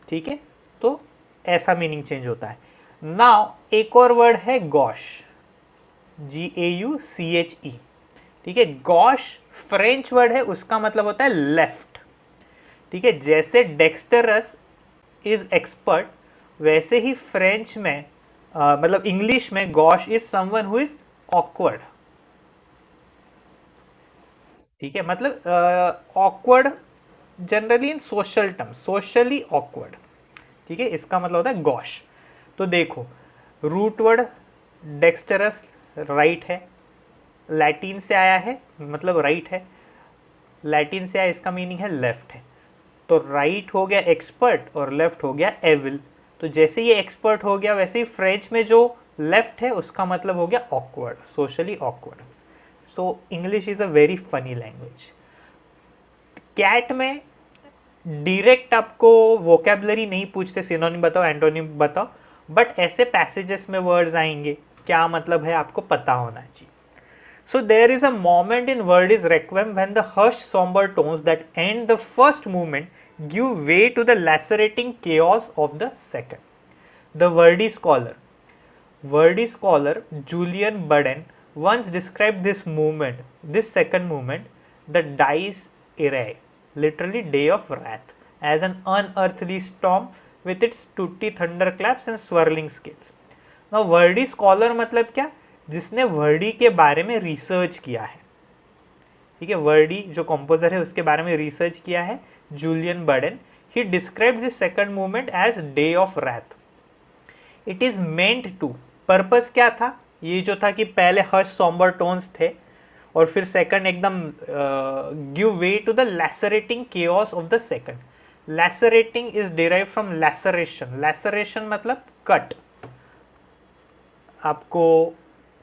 ठीक है. तो ऐसा मीनिंग चेंज होता है. नाउ एक और वर्ड है गॉश. Gauche, ठीक है। गॉश फ्रेंच वर्ड है, उसका मतलब होता है लेफ्ट, ठीक है। जैसे डेक्स्टरस इज एक्सपर्ट, वैसे ही फ्रेंच में मतलब इंग्लिश में gosh is someone who is awkward, ठीक है। मतलब awkward generally in social terms, socially awkward, ठीक है, इसका मतलब होता है गॉश। तो देखो, रूट वर्ड डेक्स्टरस राइट है, लैटिन से आया है, मतलब राइट है, लैटिन से आया, इसका मीनिंग है लेफ्ट है। तो राइट हो गया एक्सपर्ट और लेफ्ट हो गया एविल। तो जैसे ये एक्सपर्ट हो गया, वैसे ही फ्रेंच में जो लेफ्ट है उसका मतलब हो गया awkward, socially awkward. So English is a very funny language. CAT में डायरेक्ट आपको वोकेबलरी नहीं पूछते, सिनोनिम बताओ, एंटोनिम बताओ, बट ऐसे पैसेजेस में वर्ड्स आएंगे, क्या मतलब है आपको पता होना चाहिए। So there is a moment in Verdi's Requiem when the hushed somber tones that end the first movement give way to the lacerating chaos of the second. The Verdi scholar Julian Baden once described this movement, this second movement, the dies irae, literally day of wrath, as an unearthly storm with its tutti thunderclaps and swirling scales. Now Verdi scholar मतलब क्या, जिसने वर्डी के बारे में रिसर्च किया है, ठीक है। वर्डी जो कंपोजर है उसके बारे में रिसर्च किया है Julian Budden. He describe this second movement as day of wrath. It is meant to, purpose क्या था, ये जो था कि पहले हर्ष सॉम्बर टोन्स थे और फिर सेकंड एकदम give way to the lacerating chaos of the second. Lacerating is derive from laceration, laceration मतलब कट, आपको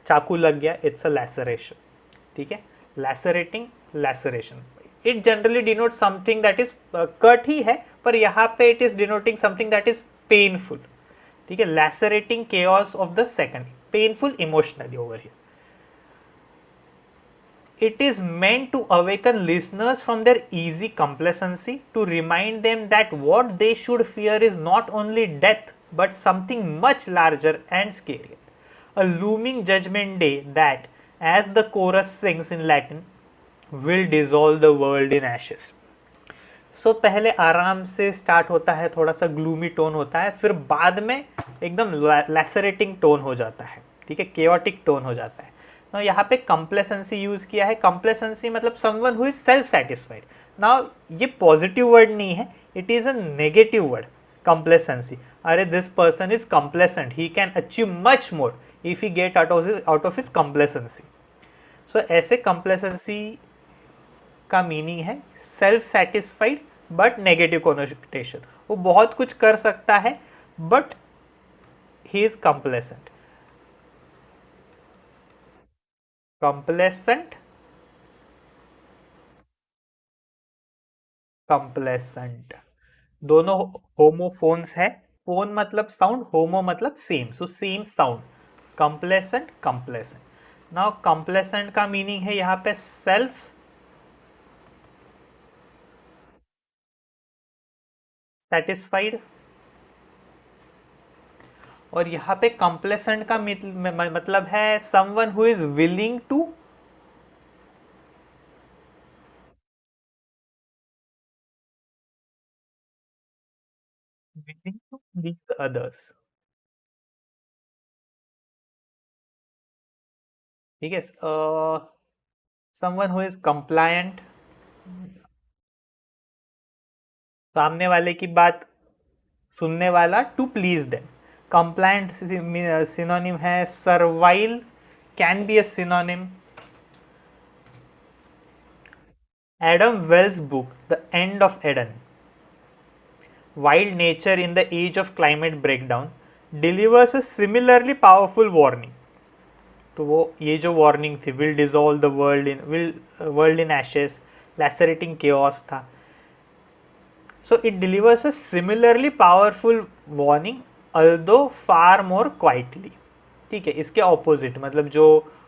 चाकू लग गया, इट्स अ लैसरेशन, ठीक है। Lacerating, laceration, it generally denote something that is cut ही है, पर यहाँ पे it is denoting something that is painful, ठीक है। Lacerating chaos of the second, painful emotionally over here. It is meant to awaken listeners from their easy complacency, to remind them that what they should fear is not only death but something much larger and scarier. A looming judgment day that, as the chorus sings in Latin, will dissolve the world in ashes. So पहले आराम से स्टार्ट होता है, थोड़ा सा ग्लूमी टोन होता है, फिर बाद में एकदम लैसरेटिंग टोन हो जाता है, ठीक है, केओटिक टोन हो जाता है। नाउ यहाँ पे कंप्लेसेंसी यूज किया है। कंप्लेसेंसी मतलब someone who is self satisfied. Now ये पॉजिटिव वर्ड नहीं है, it is a negative word, complacency. अरे this person is complacent, he can achieve much more if he get out of his complacency. So ऐसे कंप्लेसेंसी का मीनिंग है self satisfied but negative connotation. वो बहुत कुछ कर सकता है but he is complacent. Complacent, complacent, दोनों होमोफोन्स है। फोन मतलब साउंड, होमो मतलब same, so same sound. Complacent, complacent. Now complacent का मीनिंग है यहाँ पे सेल्फ सेटिस्फाइड, और यहाँ पे कंप्लेसेंट का मतलब है someone who is willing to please others, ठीक है। समवन हु इज कंप्लायंट, सामने वाले की बात सुनने वाला, to please them. Compliant synonym है servile, can be a synonym. Adam Wells book the end of Eden, wild nature in the age of climate breakdown, delivers a similarly powerful warning. तो वो ये जो वार्निंग थी, will dissolve the world in ashes, lacerating chaos था। So it delivers a similarly powerful warning although far more quietly, ठीक है। इसके ऑपोजिट मतलब जो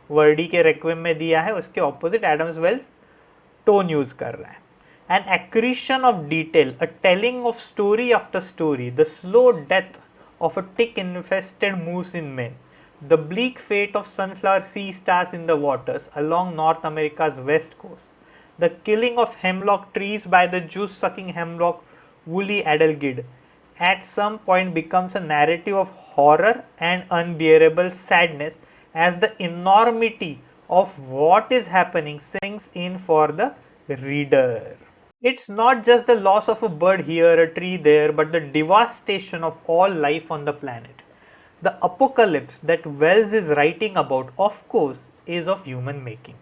वर्डी के रेक्वेम में दिया है उसके opposite Adam's Wells tone use कर रहा है। An accretion of detail, a telling of story after story, the slow death of a tick infested moose in Maine, the bleak fate of sunflower sea stars in the waters along North America's west coast, the killing of hemlock trees by the juice-sucking hemlock woolly adelgid, at some point becomes a narrative of horror and unbearable sadness as the enormity of what is happening sinks in for the reader. It's not just the loss of a bird here, a tree there, but the devastation of all life on the planet. The apocalypse that Wells is writing about, of course, is of human making.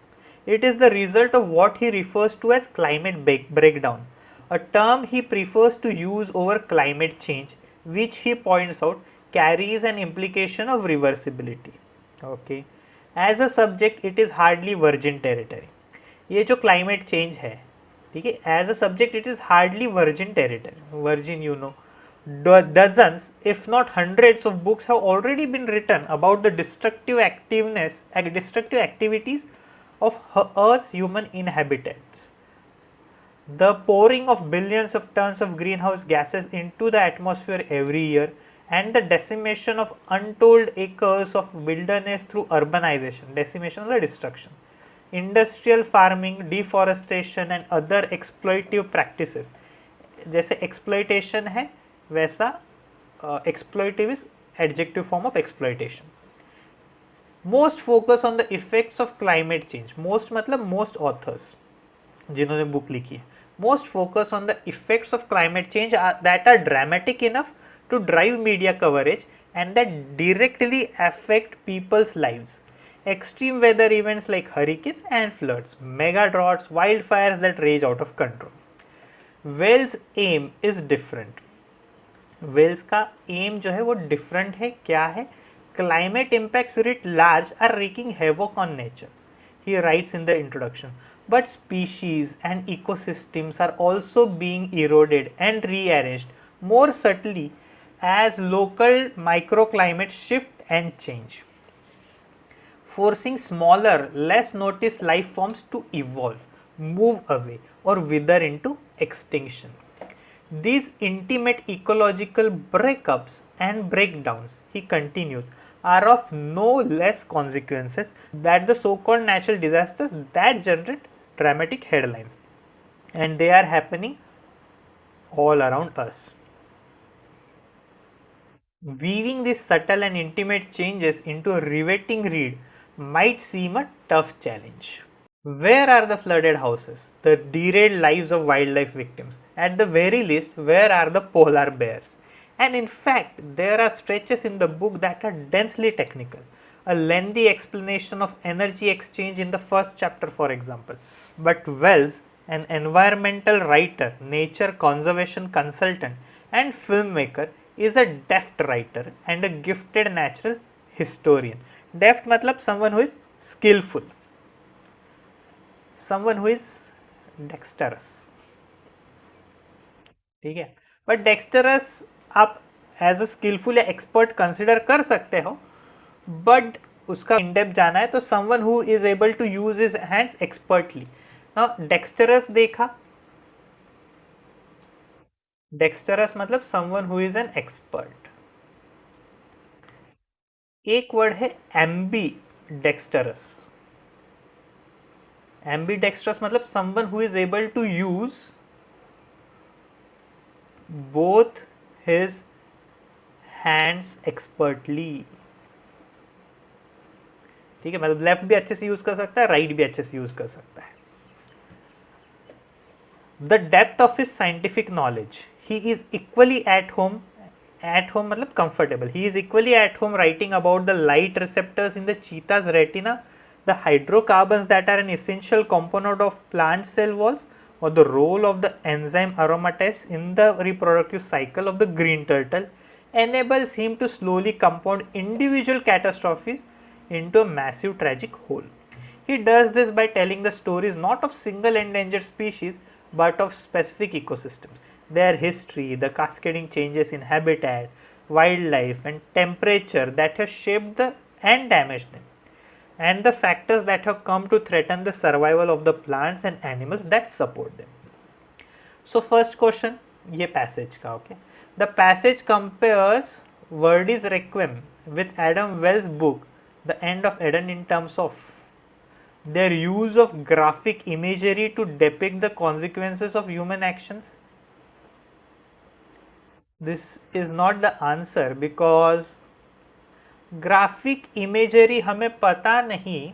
It is the result of what he refers to as climate breakdown, a term he prefers to use over climate change, which he points out carries an implication of reversibility. Okay. As a subject, it is hardly virgin territory. ये जो climate change है, ठीक है, as a subject it is hardly virgin territory. Virgin, you know, dozens if not hundreds of books have already been written about the destructive activities of Earth's human inhabitants. The pouring of billions of tons of greenhouse gases into the atmosphere every year and the decimation of untold acres of wilderness through urbanization, decimation or destruction, industrial farming, deforestation and other exploitative practices. जैसे exploitation है वैसा exploitative is adjective form of exploitation. Most focus on the effects of climate change. Most मतलब most authors जिन्होंने बुक लिखी है. Most focus on the effects of climate change that are dramatic enough to drive media coverage and that directly affect people's lives. Extreme weather events like hurricanes and floods, mega droughts, wildfires that rage out of control. Wells' aim is different. Wells का एम जो है वो डिफरेंट है. क्या है? Climate impacts writ large are wreaking havoc on nature. He writes in the introduction, but species and ecosystems are also being eroded and rearranged more subtly as local microclimates shift and change, forcing smaller, less noticed life forms to evolve, move away, or wither into extinction. These intimate ecological breakups and breakdowns, he continues, are of no less consequences than the so-called natural disasters that generate dramatic headlines. And they are happening all around us. Weaving these subtle and intimate changes into a riveting read might seem a tough challenge. Where are the flooded houses, the derailed lives of wildlife victims? At the very least, where are the polar bears? And in fact, there are stretches in the book that are densely technical. A lengthy explanation of energy exchange in the first chapter, for example. But Wells, an environmental writer, nature conservation consultant, and filmmaker, is a deft writer and a gifted natural historian. Deft मतलब someone who is skillful, someone who is dexterous. ठीक है, but dexterous आप as a skillful या expert consider कर सकते हो, but उसका in depth जाना है तो someone who is able to use his hands expertly. Now dexterous देखा, डेक्स्टरस मतलब someone who is an expert. एक वर्ड है एम्बी डेक्स्टरस. एम्बी डेक्स्टरस मतलब someone who is able to use both his hands expertly. ठीक है, मतलब लेफ्ट भी अच्छे से यूज कर सकता है, राइट भी अच्छे से यूज कर सकता है. The depth of his scientific knowledge, he is equally at home मतलब comfortable, he is equally at home writing about the light receptors in the cheetah's retina, the hydrocarbons that are an essential component of plant cell walls, or the role of the enzyme aromatase in the reproductive cycle of the green turtle, enables him to slowly compound individual catastrophes into a massive tragic whole. He does this by telling the stories not of single endangered species but of specific ecosystems, their history, the cascading changes in habitat, wildlife and temperature that have shaped and damaged them, and the factors that have come to threaten the survival of the plants and animals that support them. So first question, ये passage का, okay. The passage compares Verdi's Requiem with Adam Wells' book the end of Eden in terms of their use of graphic imagery to depict the consequences of human actions? This is not the answer because graphic imagery हमें पता नहीं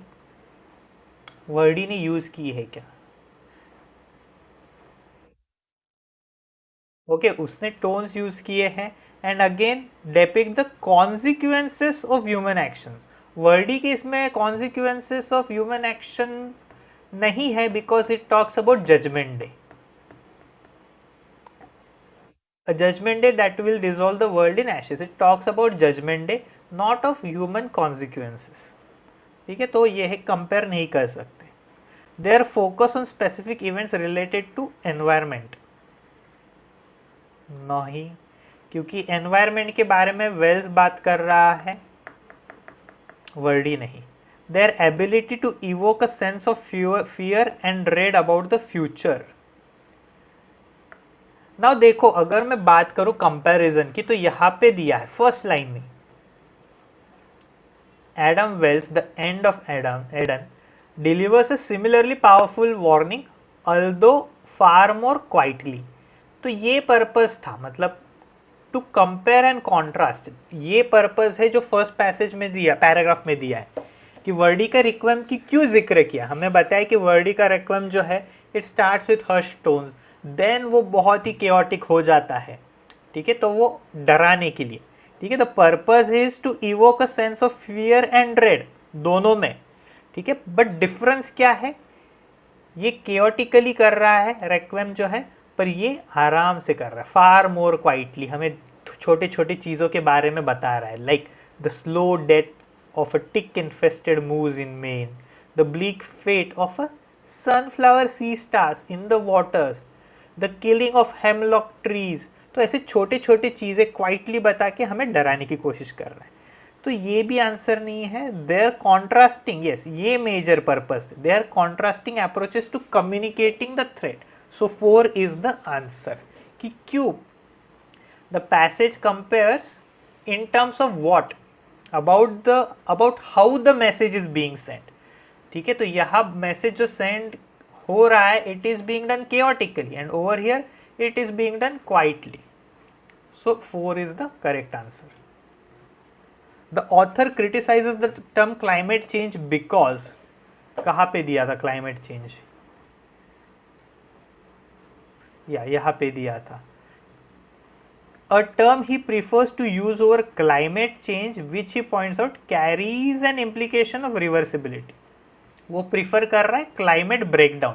वर्डी ने यूज की है क्या. ओके उसने टोन्स यूज किए हैं and again depict the consequences of human actions. Verdi के इसमें कॉन्सिक्वेंसेस ऑफ ह्यूमन एक्शन नहीं है because it talks about judgment day. A judgment day that will dissolve the world in ashes. It talks about judgment day, not of human consequences. ठीक है तो ये है कंपेयर नहीं कर सकते. Their focus on specific events related to environment. नहीं क्योंकि environment के बारे में वेल्स बात कर रहा है वर्डी नहीं. Their ability to evoke a sense of fear and dread about the future. Now देखो अगर मैं बात करूं कंपैरिजन की तो यहां पे दिया है फर्स्ट लाइन में Adam Wells the end of Eden delivers a similarly powerful warning although far more quietly. तो ये पर्पस था मतलब टू कंपेयर एंड कॉन्ट्रास्ट. ये पर्पस है जो फर्स्ट पैसेज में दिया पैराग्राफ में दिया है कि वर्डी का रिक्वेम की क्यों जिक्र किया. हमें बताया कि वर्डी का रिक्वेम जो है it starts with harsh tones then वो बहुत ही केओटिक हो जाता है. ठीक है तो वो डराने के लिए. ठीक है the purpose is to evoke a sense of fear and dread दोनों में. ठीक है बट डिफरेंस क्या है ये केओटिकली कर रहा है रेक्वेम जो है पर ये आराम से कर रहा है फार मोर क्वाइटली. हमें छोटे छोटे चीज़ों के बारे में बता रहा है like the slow death of a tick infested moose in Maine, the bleak fate of a sunflower sea stars in the waters, the killing of hemlock trees. तो ऐसे छोटे छोटे चीज़ें क्वाइटली बता के हमें डराने की कोशिश कर रहा है. तो ये भी आंसर नहीं है. They are contrasting. यस ये major purpose. They are contrasting approaches to communicating the threat. So 4 is the answer. कि क्यों the passage compares in terms of what about how the message is being send. ठीक है तो यहाँ मैसेज जो सेंड हो रहा है it is being done chaotically and over here it is being done quietly. So 4 is the correct answer. The author criticises the term climate change because कहाँ पे दिया था क्लाइमेट चेंज या यहाँ पे दिया था. A term he prefers to use over climate change which he points out carries an implication of reversibility. वो प्रिफर कर रहा है क्लाइमेट ब्रेकडाउन.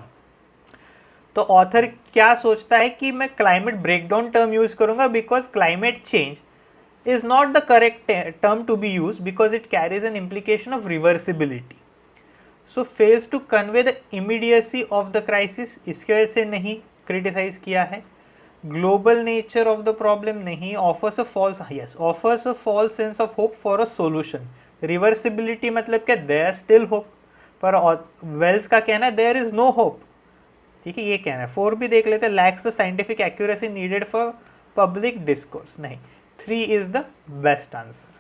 तो ऑथर क्या सोचता है कि मैं क्लाइमेट ब्रेकडाउन टर्म यूज करूंगा because climate change is not the correct term to be use because it carries an implication of reversibility. So fails to convey the immediacy of the crisis. इसकी वजह से नहीं क्रिटिसाइज किया है. Global nature of the problem नहीं. Offers a false sense of hope for a solution. Reversibility मतलब क्या देयर स्टिल होप. पर वेल्स का कहना है देयर इज नो होप. ठीक है ये कहना है. 4 भी देख लेते हैं. Lakhs the scientific accuracy needed for public discourse. नहीं 3 is the best answer.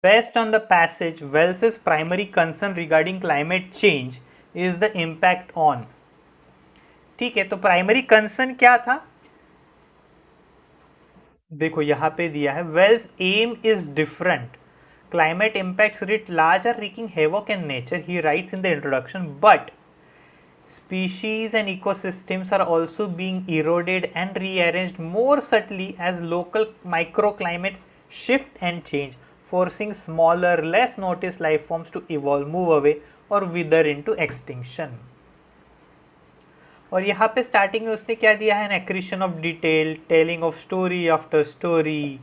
Based on the passage, Wells's primary concern regarding climate change is the impact on. ठीक है तो प्राइमरी कंसर्न क्या था देखो यहां पे दिया है. Wells aim is different. Climate impacts writ large are wreaking havoc in nature, he writes in the introduction, but species and ecosystems are also being eroded and rearranged more subtly as local microclimates shift and change, forcing smaller, less noticed life forms to evolve, move away or wither into extinction. और यहाँ पे स्टार्टिंग में उसने क्या दिया है, an accretion of detail, telling of story after story,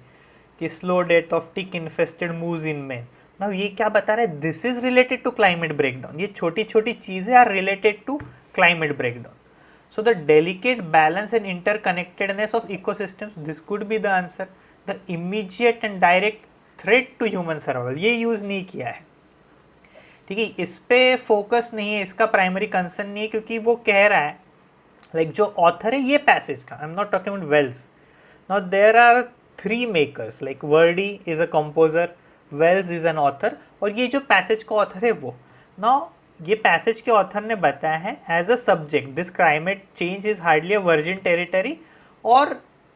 कि slow death of tick infested moves in man. Now ये क्या बता रहा है, this is related to climate breakdown. ये छोटी छोटी चीजें are related to climate breakdown. So the delicate balance and interconnectedness of ecosystems, this could be the answer. The immediate and direct threat to human survival, ये यूज नहीं किया है. ठीक है इस पे फोकस नहीं है, इसका प्राइमरी कंसर्न नहीं है क्योंकि वो कह रहा है लाइक जो ऑथर है ये पैसेज का, I am not talking about Wells. Now there are 3 makers, like Verdi is a composer, Wells is an author, और ये जो पैसेज का ऑथर है वो। नाउ ये पैसेज के ऑथर ने बताया है as a subject this climate change is hardly a virgin territory, और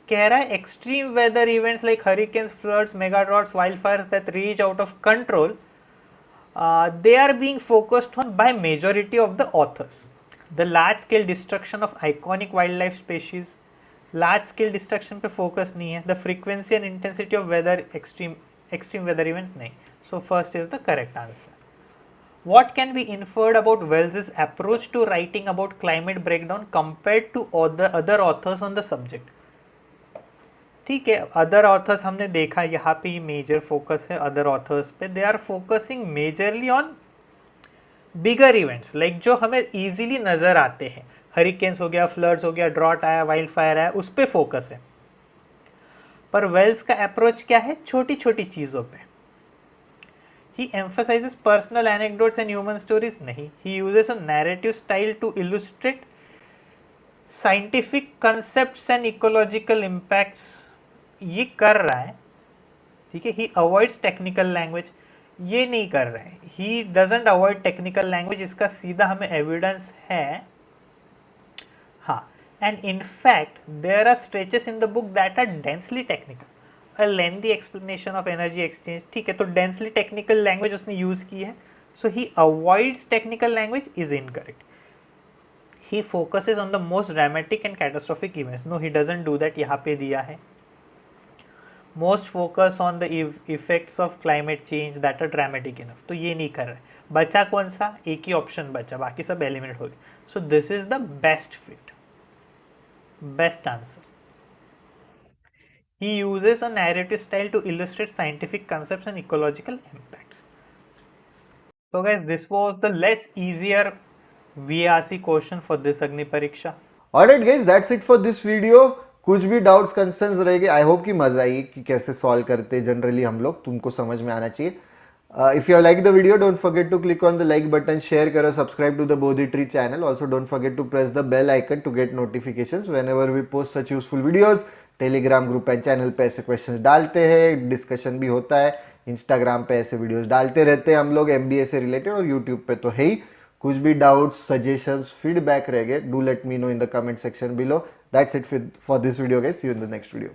कह रहा है extreme weather events like hurricanes, floods, megadroughts, wildfires that reach out of control, they are being focused on by majority of the authors. The large scale destruction of iconic wildlife species, large scale destruction पे focus नहीं है. The frequency and intensity of weather extreme weather events नहीं. So first is the correct answer. What can be inferred about Wells's approach to writing about climate breakdown compared to other authors on the subject? ठीक है, अदर ऑथर्स हमने देखा, यहाँ पे मेजर फोकस है अदर ऑथर्स पे. They are focusing majorly on bigger events like जो हमें इजीली नज़र आते हैं. हरिकेन्स हो गया, फ्लड्स हो गया, ड्रॉट आया, वाइल्ड फायर आया, उस पर फोकस है. पर वेल्स का अप्रोच क्या है? छोटी छोटी चीज़ों पे. He emphasises personal anecdotes and human stories नहीं. He uses a narrative style to illustrate scientific concepts and ecological impacts. ये कर रहा है, ठीक है. ही अवॉइड्स टेक्निकल लैंग्वेज, ये नहीं कर रहा है. He doesn't avoid technical language, इसका सीधा हमें एविडेंस है. हाँ, and in fact there are stretches in the book that are densely technical. A lengthy explanation of energy exchange, ठीक है, तो डेंसली टेक्निकल लैंग्वेज उसने यूज की है. So he avoids technical language is incorrect. He focuses on the most dramatic and catastrophic events. No, he doesn't do that. यहाँ पे दिया है most focus on the effects of climate change that are dramatic enough. तो ये नहीं कर रहे. बचा कौन सा? एक ही ऑप्शन बचा, बाकी सब एलिमिनेट हो गए. सो this is the best fit, best answer. He uses a narrative style to illustrate scientific concepts and ecological impacts. So guys, this was the less easier VRC question for this Agni Pariksha. Alright guys, that's it for this video. कुछ भी डाउट्स कंसर्न्स रहेंगे, आई होप कि मजा आई कि कैसे सॉल्व करते जनरली हम लोग, तुमको समझ में आना चाहिए. If you like the video, don't forget to click on the like button, share करो, subscribe to the Bodhi tree channel. Also don't forget to press the bell icon to get notifications whenever we post such useful videos. Telegram group and channel पे ऐसे क्वेश्चंस डालते हैं, डिस्कशन भी होता है. इंस्टाग्राम पे ऐसे वीडियोस डालते रहते हैं हम लोग MBA से रिलेटेड, और यूट्यूब पे तो है ही. कुछ भी डाउट्स, सजेशंस, फीडबैक रहेंगे, do let me know in the comment section below. That's it for this video guys. See you in the next video.